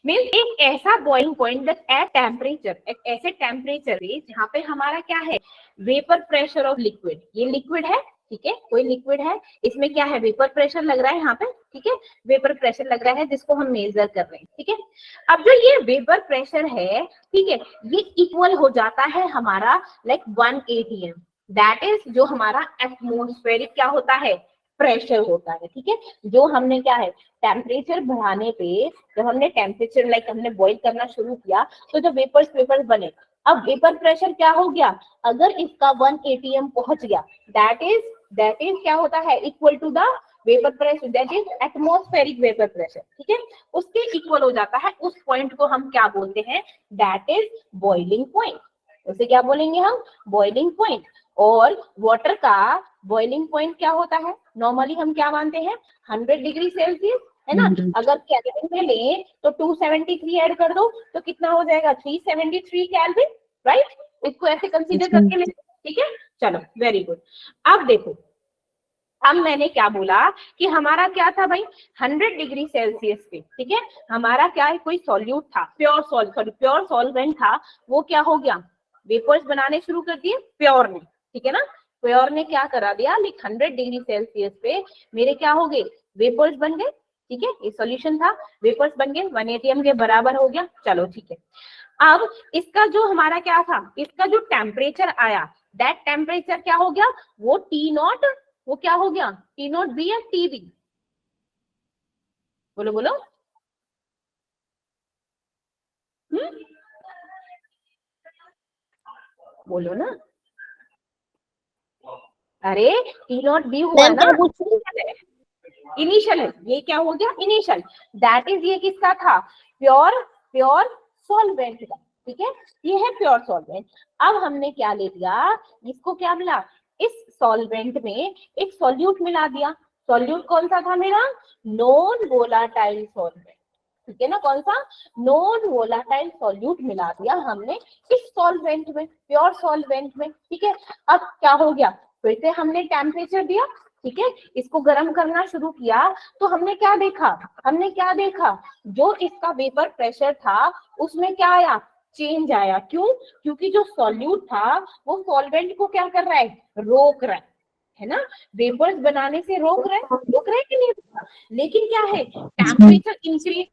मीन्स एक ऐसा बॉइलिंग पॉइंट एट टेम्परेचर, एक ऐसे टेम्परेचर पे जहाँ पे हमारा क्या है, वेपर प्रेशर ऑफ लिक्विड. ये लिक्विड है, ठीक है, कोई लिक्विड है, इसमें क्या है, वेपर प्रेशर लग रहा है यहाँ पे, ठीक है, वेपर प्रेशर लग रहा है जिसको हम मेजर कर रहे हैं. ठीक है. अब जो ये वेपर प्रेशर है, ठीक है, ये इक्वल हो जाता है हमारा लाइक 1 atm. दैट इज जो हमारा एटमॉस्फेरिक क्या होता है, प्रेशर होता है. ठीक है. जो हमने क्या है, टेम्परेचर बढ़ाने पे, जब हमने टेम्परेचर लाइक हमने बॉइल करना शुरू किया तो जो वेपर्स बने, अब वेपर प्रेशर क्या हो गया, अगर इसका 1 atm पहुंच गया, दैट इज क्या होता है, equal to the vapour pressure, that is atmospheric vapour pressure. ठीक है. उसके इक्वल हो जाता है. उस पॉइंट को हम क्या बोलते हैं, दैट इज बॉइलिंग पॉइंट. उसे क्या बोलेंगे हम, बॉइलिंग पॉइंट. और वाटर का बॉइलिंग पॉइंट क्या होता है, नॉर्मली हम क्या मानते हैं, 100 डिग्री सेल्सियस, है ना. अगर केल्विन में लें तो 273 ऐड कर दो तो कितना हो जाएगा, 373 केल्विन, राइट. इसको ऐसे कंसीडर करके ले. ठीक है. चलो वेरी गुड. अब देखो, अब मैंने क्या बोला कि हमारा क्या था भाई, 100 डिग्री सेल्सियस पे, ठीक है, हमारा क्या है, कोई सॉल्यूट था, प्योर सॉल्वेंट था, वो क्या हो गया, वेपर्स बनाने शुरू कर दिए प्योर ने. ठीक है ना. प्योर ने क्या करा दिया, लाइक 100 डिग्री सेल्सियस पे मेरे क्या हो गए, वेपर्स बन गए. ठीक है. ये सॉल्यूशन था, वेपर्स बन गए, 1 atm के बराबर हो गया. चलो ठीक है. अब इसका जो हमारा क्या था, इसका जो टेम्परेचर आया, दैट टेम्परेचर क्या हो गया, वो T0, वो क्या हो गया, T0 बी या TB, बोलो बोलो। बोलो ना। अरे टी नॉट बी हुआ मैम ना, क्या पूछ रही? इनिशियल है, ये क्या हो गया इनिशियल, दैट इज ये किसका था, प्योर प्योर सॉल्वेंट का, ठीक है, ये है प्योर सॉल्वेंट। अब हमने क्या ले लिया, इसको क्या मिला, इस सॉल्वेंट में एक सॉल्यूट मिला दिया। सॉल्यूट कौन सा था मेरा, नॉन वोलाटाइल सॉल्वेंट, ठीक है ना, कौन सा, नॉन वोलाटाइल सॉल्यूट मिला दिया हमने इस सॉल्वेंट में, प्योर सॉल्वेंट में, ठीक है। अब क्या हो गया, फिर से हमने टेम्परेचर दिया, ठीक है, इसको गर्म करना शुरू किया, तो हमने क्या देखा, जो इसका वेपर प्रेशर था उसमें क्या आया, चेंज आया। क्यों, क्योंकि जो सॉल्यूट था वो सॉल्वेंट को क्या कर रहा है, रोक रहा है ना, वेपर्स बनाने से रोक रहा है कि नहीं, लेकिन क्या है, टेम्परेचर इंक्रीज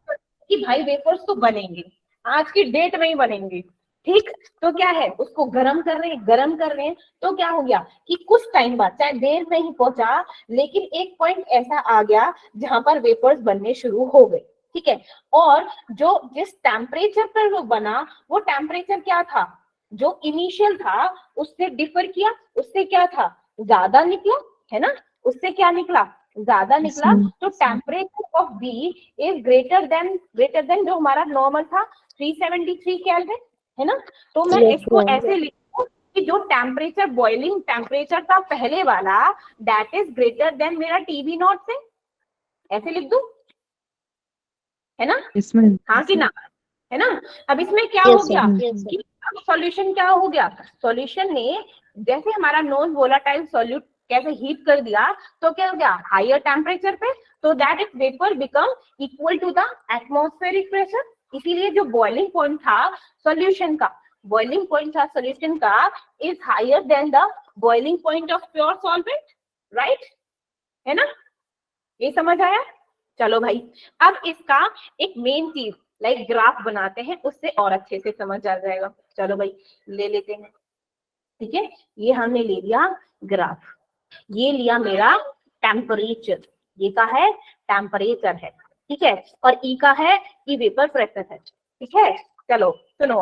कि भाई वेपर्स तो बनेंगे, आज की डेट में ही बनेंगे, ठीक, तो क्या है, उसको गरम कर रहे हैं, तो क्या हो गया कि कुछ टाइम बाद, चाहे देर में ही पहुंचा, लेकिन एक पॉइंट ऐसा आ गया जहां पर वेपर्स बनने शुरू हो गए, ठीक है। और जो जिस टेम्परेचर पर वो बना, वो टेम्परेचर क्या था, जो इनिशियल था उससे डिफर किया, उससे क्या था, ज्यादा निकला, है ना, उससे क्या निकला, ज्यादा निकला। तो temperature of B is greater than जो हमारा नॉर्मल था 373 केल्विन, है ना। तो मैं Yes, इसको ma'am. ऐसे लिखूं कि जो टेम्परेचर, बॉइलिंग टेम्परेचर था पहले वाला, दैट इज ग्रेटर देन मेरा टीबी नॉट से, ऐसे लिख दूं, है ना, इसमें हाँ कि ना, है ना। अब इसमें क्या Yes, हो गया ma'am. Yes, कि सॉल्यूशन क्या हो गया, सॉल्यूशन ने जैसे हमारा नॉन वोलाटाइल सॉल्यूट कैसे हीट कर दिया, तो क्या हो गया, हायर टेम्परेचर पे, तो that is vapour become equal to the atmospheric pressure. इसीलिए जो बॉइलिंग पॉइंट था सॉल्यूशन का, बॉइलिंग पॉइंट था सॉल्यूशन का is higher than the boiling point of pure solvent, right, है ना, ये समझ आया। चलो भाई, अब इसका एक मेन चीज लाइक ग्राफ बनाते हैं, उससे और अच्छे से समझ आ जाएगा। चलो भाई ले लेते हैं, ठीक है, ये हमने ले लिया ग्राफ, ये लिया मेरा टेम्परेचर, ये का है टेम्परेचर है, ठीक है, और ई का है ई वेपर प्रेशर है, ठीक है। चलो सुनो,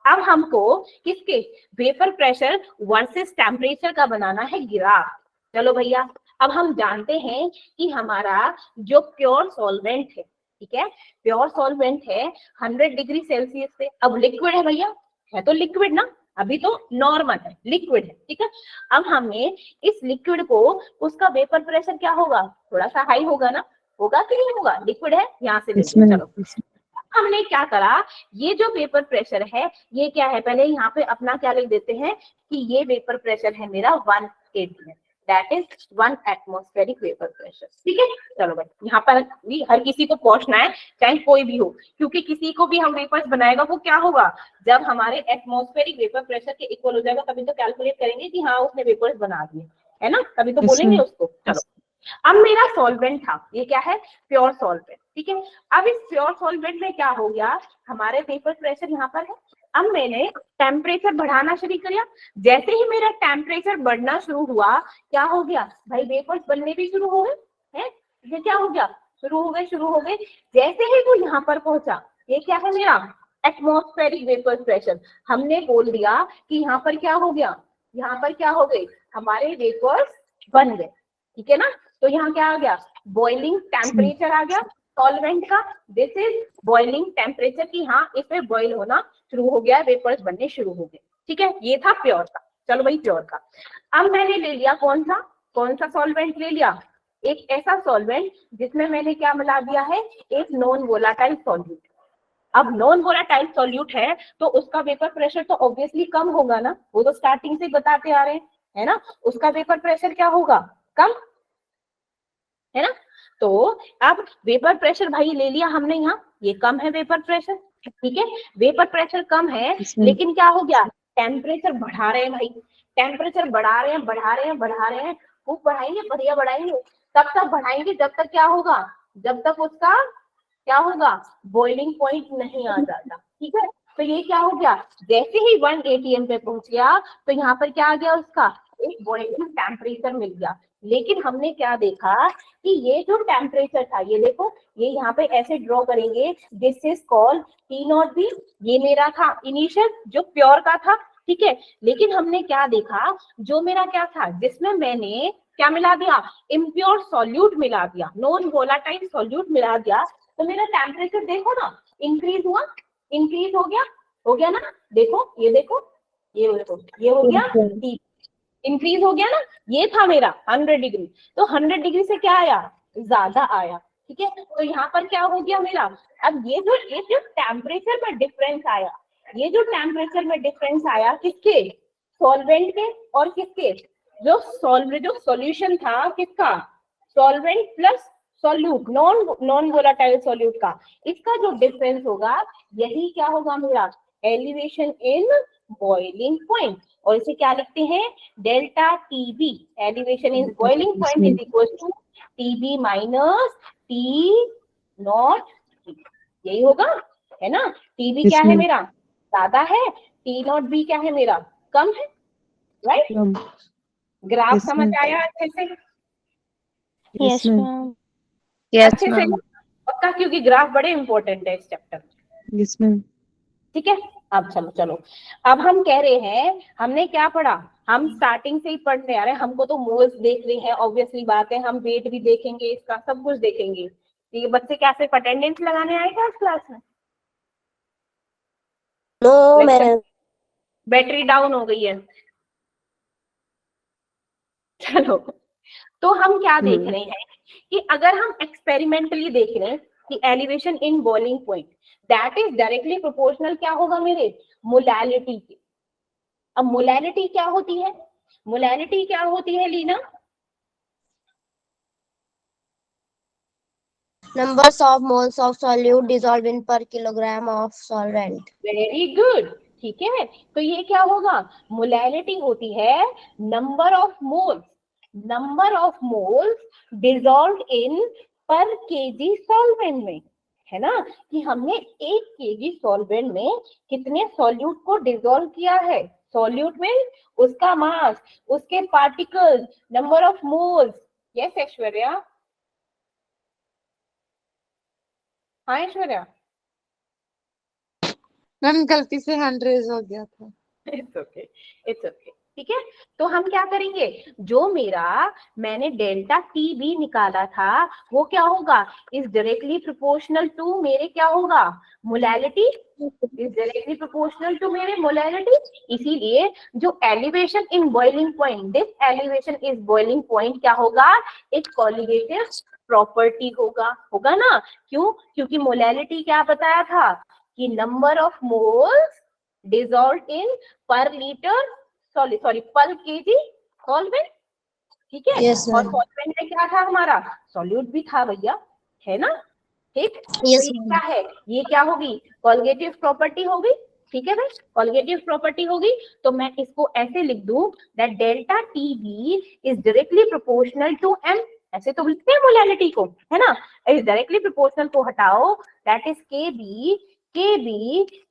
अब हमको किसके, वेपर प्रेशर वर्सेस टेम्परेचर का बनाना है ग्राफ। चलो भैया, अब हम जानते हैं कि हमारा जो प्योर सॉल्वेंट है, ठीक है, प्योर सॉल्वेंट है 100 डिग्री सेल्सियस से, अब लिक्विड है भैया, है तो लिक्विड ना, अभी तो नॉर्मल है, लिक्विड है, ठीक है। अब हमें इस लिक्विड को, उसका वेपर प्रेशर क्या होगा, थोड़ा सा हाई होगा ना, होगा कि नहीं होगा, लिक्विड है, यहाँ से इसमें चलो हमने क्या करा, ये जो वेपर प्रेशर है ये क्या है, पहले यहाँ पे अपना क्या लिख देते हैं कि ये वेपर प्रेशर है मेरा 1 atm, that is 1 atmospheric vapour pressure, ठीक है। चलो भाई, यहाँ पर भी हर किसी को पहुंचना है, चाहे कोई भी हो, क्योंकि किसी को भी हम वेपर्स बनाएगा वो क्या होगा, जब हमारे एटमॉस्फेरिक वेपर प्रेशर के इक्वल हो जाएगा तभी तो कैलकुलेट करेंगे कि हाँ उसने वेपर्स बना दिए, है ना, तभी तो बोलेंगे उसको। चलो, अब मेरा सॉल्वेंट था, ये क्या है, प्योर सॉल्वेंट, ठीक है। अब इस प्योर सॉल्वेंट में क्या हो गया, हमारे वेपर प्रेशर यहाँ पर है, अब मैंने टेम्परेचर बढ़ाना शुरू किया, जैसे ही मेरा टेम्परेचर बढ़ना शुरू हुआ, क्या हो गया भाई, वेपर्स बनने भी शुरू हो गए हैं, ये क्या हो गया, शुरू हो गए। जैसे ही वो यहाँ पर पहुंचा, ये क्या है मेरा एटमॉस्फेरिक वेपर प्रेशर, हमने बोल दिया कि यहाँ पर क्या हो गया, यहाँ पर क्या हो गए, हमारे वेपर्स बन गए, ठीक है ना। तो यहाँ क्या आ गया, बॉइलिंग टेम्परेचर आ गया सॉल्वेंट का, दिस इज बॉइलिंग टेम्परेचर की, हाँ इसमें बॉइल होना शुरू हो गया, वेपर्स बनने शुरू हो गए, ठीक है, ये था प्योर का। चलो भाई प्योर का, अब मैंने ले लिया कौन सा सॉल्वेंट ले लिया, एक ऐसा सॉल्वेंट जिसमें मैंने क्या मिला दिया है, एक नॉन वोलाटाइल सॉल्यूट। अब नॉन वोलाटाइल सॉल्यूट है तो उसका वेपर प्रेशर तो ऑब्वियसली कम होगा ना, वो तो स्टार्टिंग से बताते आ रहे हैं, है ना, उसका वेपर प्रेशर क्या होगा, कम, है ना। तो अब वेपर प्रेशर भाई ले लिया हमने यहाँ, ये कम है वेपर प्रेशर, ठीक है, वेपर प्रेशर कम है, लेकिन क्या हो गया, टेम्परेचर बढ़ा रहे हैं भाई, टेम्परेचर बढ़ा रहे हैं, खूब बढ़ाएंगे, बढ़िया बढ़ाएंगे, तब तक बढ़ाएंगे जब तक क्या होगा, जब तक उसका क्या होगा, बॉइलिंग पॉइंट नहीं आ जाता, ठीक है। तो ये क्या हो गया, जैसे ही 1 atm पे पहुंच गया, तो यहाँ पर क्या आ गया, उसका एक बॉइलिंग टेम्परेचर मिल गया, लेकिन हमने क्या देखा कि ये जो टेम्परेचर था, ये देखो, ये यहाँ पे ऐसे ड्रॉ करेंगे, दिस इज कॉल्ड T0B, ये मेरा था इनिशियल जो प्योर का था, ठीक है। लेकिन हमने क्या देखा, जो मेरा क्या था, जिसमें मैंने क्या मिला दिया, इम्प्योर सॉल्यूट मिला दिया, नॉन वोलाटाइल सॉल्यूट मिला दिया, तो मेरा टेम्परेचर देखो ना इंक्रीज हुआ, इंक्रीज हो गया ना, देखो ये देखो, ये देखो, ये हो गया, इंक्रीज हो गया ना, ये था मेरा 100 डिग्री, तो 100 डिग्री से क्या आया, ज्यादा आया, ठीक है। तो यहाँ पर क्या हो गया मेरा, अब ये जो टेम्परेचर में डिफरेंस आया, ये जो टेम्परेचर में डिफरेंस आया किसके, सॉल्वेंट के और किसके, जो सॉल्यूशन था किसका, solvent plus solute, non volatile solute का, इसका जो डिफरेंस होगा यही क्या होगा मेरा, एलिवेशन इन बॉइलिंग पॉइंट, और इसे क्या लिखते हैं, delta TB, elevation in boiling point is equal to TB minus T naught, यही होगा, है ना। टीबी क्या है मेरा, ज्यादा है, टी नॉट बी क्या है मेरा, कम है, राइट। ग्राफ समझ आया अच्छे से, Yes, ma'am. अच्छे से पक्का, क्योंकि ग्राफ बड़े इंपॉर्टेंट है इस चैप्टर में। Yes ma'am. ठीक है, अब चलो अब हम कह रहे हैं, हमने क्या पढ़ा, हम स्टार्टिंग से ही पढ़ने आ रहे हैं, हमको तो मोल्स देख रहे हैं, ऑब्वियसली बात है, हम वेट भी देखेंगे, इसका सब कुछ देखेंगे। ये बच्चे क्या सिर्फ अटेंडेंस लगाने आए थे क्लास में, नो मैडम, बैटरी डाउन हो गई है। चलो, तो हम क्या देख रहे हैं कि अगर हम एक्सपेरिमेंटली देख रहे हैं कि elevation in boiling point that is directly proportional क्या होगा मेरे, मोलैलिटी के। अब मोलैलिटी क्या होती है, मोलैलिटी क्या होती है Leena, numbers of moles of solute dissolved in per kilogram of solvent. Very good, ठीक है। तो ये क्या होगा, मोलैलिटी होती है नंबर ऑफ मोल्स डिसॉल्व्ड इन पर केजी सॉल्वेंट में, है ना, कि हमने 1 केजी सॉल्वेंट में कितने सॉल्यूट को डिसॉल्व किया है, सॉल्यूट में उसका मास, उसके particles, number of moles. Yes Aishwarya, हाँ ऐश्वर्या, मैम गलती से हैंड रेज हो गया था। इट्स ओके, इट्स ओके, ठीक है। तो हम क्या करेंगे, जो मेरा मैंने डेल्टा टी बी निकाला था वो क्या होगा, इज डायरेक्टली प्रोपोर्शनल टू मेरे क्या होगा, molality, is directly proportional to मेरे मोलैलिटी। इसीलिए जो elevation in boiling point, this elevation is boiling point क्या होगा, एक कोलिगेटिव प्रॉपर्टी होगा ना। क्यों, क्योंकि मोलैलिटी क्या बताया था कि नंबर ऑफ मोल्स डिसॉल्व्ड इन पर लीटर, सॉरी पर केजी सॉल्वेंट, ठीक है। Yes, और ma'am. सॉल्वेंट में क्या था हमारा, सॉल्यूट भी था भैया, है ना, ठीक। Yes, तो ये क्या है, ये क्या होगी, कोलिगेटिव प्रॉपर्टी होगी, ठीक है भाई, कोलिगेटिव प्रॉपर्टी होगी। तो मैं इसको ऐसे लिख दूं that delta T B is directly proportional to M, ऐसे तो लिखते हैं मोलैलिटी को, है ना। इस डायरेक्टली प्रोपोर्शनल को हटाओ, दैट इज के बी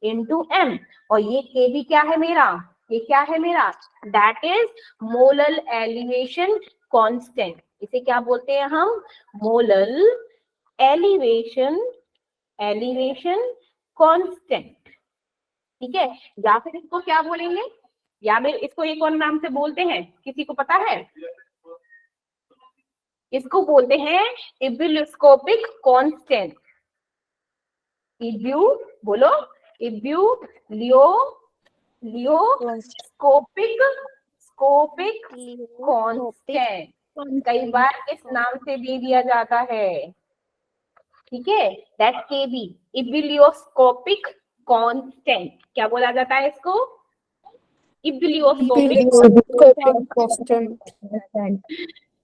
इनटू एम, और ये के बी क्या है मेरा, ये क्या है मेरा, that is molal elevation constant. इसे क्या बोलते हैं हम, मोलल एलिवेशन कांस्टेंट, ठीक है। या फिर इसको क्या बोलेंगे, या फिर इसको एक और नाम से बोलते हैं, किसी को पता है, इसको बोलते हैं इब्यूलोस्कोपिक कांस्टेंट। इब्यू बोलो, स्कोपिक कांस्टेंट, कई बार इस नाम से भी दिया जाता है, ठीक है। दैट के बी, इब्यूलोस्कोपिक कांस्टेंट, क्या बोला जाता है इसको, इब्यूलोस्कोपिक।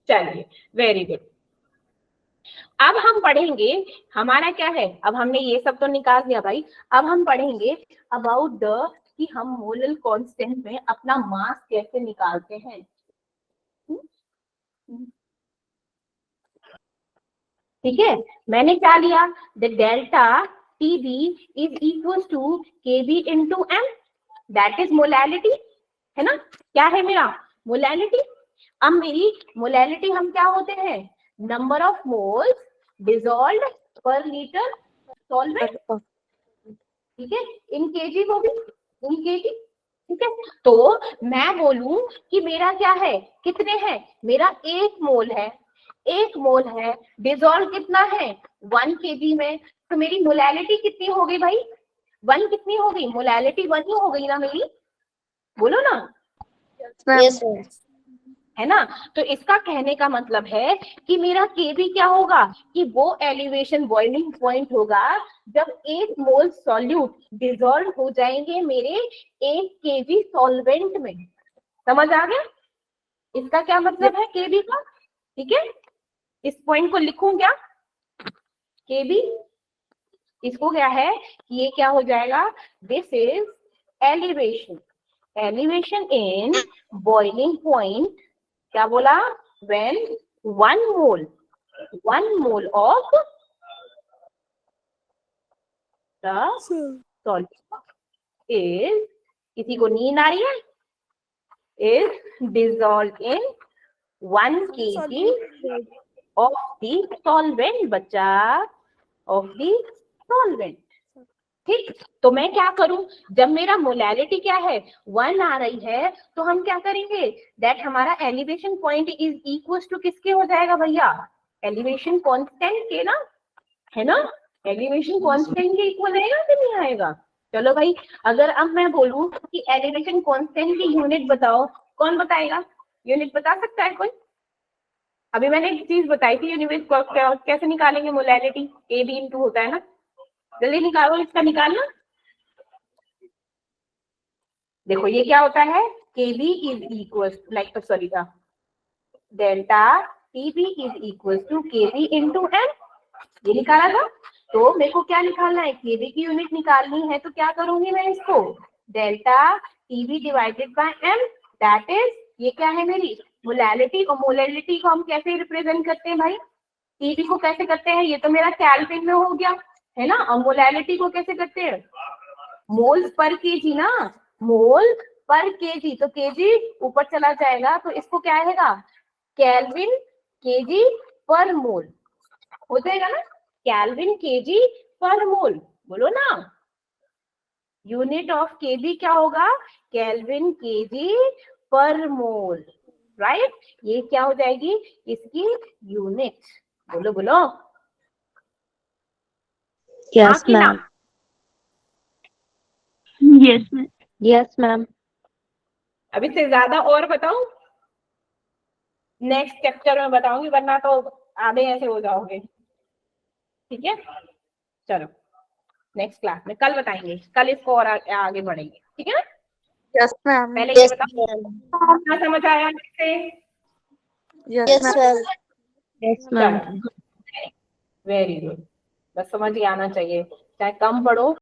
चलिए, वेरी गुड। अब हम पढ़ेंगे, हमारा क्या है, अब हमने ये सब तो निकाल दिया भाई, अब हम पढ़ेंगे अबाउट द कि हम मोलल कांस्टेंट में अपना मास कैसे निकालते हैं। ठीक है, मैंने क्या लिया, the delta T B is equal to K B into M, that is molality, है ना, क्या है मेरा मोलैलिटी। अब मेरी मोलैलिटी हम क्या होते हैं, नंबर ऑफ मोल्स डिसॉल्व्ड पर लीटर सॉल्वेंट, ठीक है, इन केजी होगी, इन केजी, ठीक है। तो मैं बोलूं कि मेरा क्या है, कितने हैं, मेरा 1 मोल है, 1 मोल है, डिसॉल्व कितना है 1 केजी में, तो मेरी मोलैलिटी कितनी हो गई भाई, 1 कितनी हो गई, मोलैलिटी 1 ही हो गई ना मेरी, बोलो ना, Yes, ma'am. है ना। तो इसका कहने का मतलब है कि मेरा केबी क्या होगा, कि वो एलिवेशन बॉइलिंग पॉइंट होगा जब 1 मोल सॉल्यूट डिसॉल्व हो जाएंगे मेरे 1 केजी सॉल्वेंट में। समझ आ गया इसका क्या मतलब है केबी का, ठीक है। इस पॉइंट को लिखूं क्या, केबी, इसको क्या है कि ये क्या हो जाएगा, this is elevation, elevation in boiling point, क्या बोला, when 1 mole of the solute is, किसी को नींद आ रही है, is dissolved in 1 kg of the solvent, बच्चा, of the solvent, ठीक। तो मैं क्या करूं, जब मेरा मोलैलिटी क्या है 1 आ रही है, तो हम क्या करेंगे, दैट हमारा elevation point is equal to किसके हो जाएगा भैया, एलिवेशन कांस्टेंट के ना, है ना, एलिवेशन कांस्टेंट के इक्वल आएगा कि नहीं आएगा। चलो भाई, अगर अब मैं बोलूं कि एलिवेशन कांस्टेंट की यूनिट बताओ, कौन बताएगा, यूनिट बता सकता है कोई। अभी मैंने एक चीज बताई थी, यूनिट कैसे निकालेंगे, मोलैलिटी ए बी इंटू होता है ना, जल्दी निकालो, इसका निकालना। देखो ये क्या होता है, KB is equal like sorry का delta TB is equal to KB into M, ये निकाला था। तो मेरे को क्या निकालना है, KB की यूनिट निकालनी है, तो क्या करूंगी मैं इसको, delta TB divided by M, that is, ये क्या है मेरी मोलैलिटी, और मोलैलिटी को हम कैसे रिप्रेजेंट करते हैं भाई, TB को कैसे करते हैं, ये तो मेरा केल्विन में हो गया, है ना, और मोलैलिटी को कैसे करते हैं, मोल्स पर केजी ना, मोल पर केजी, तो केजी ऊपर चला जाएगा, तो इसको क्या आएगा, केल्विन केजी पर मोल हो जाएगा ना, केल्विन केजी पर मोल, बोलो ना, यूनिट ऑफ केजी क्या होगा, केल्विन केजी पर मोल, राइट, ये क्या हो जाएगी इसकी यूनिट, बोलो बोलो। Yes, कि ना, ma'am. Yes, ma'am. Yes, ma'am. अभी से ज्यादा और बताऊं, नेक्स्ट चैप्टर में बताऊंगी, वरना तो आधे ऐसे हो जाओगे, ठीक है। चलो नेक्स्ट क्लास में कल बताएंगे, कल इसको और आगे बढ़ेंगे, ठीक है। Yes, ma'am. पहले ये Yes, बताओ ma'am. क्या समझ आया इससे, Yes, Yes, ma'am. ma'am. Yes, ma'am. Very good, बस समझ ही आना चाहिए, चाहे कम पढ़ो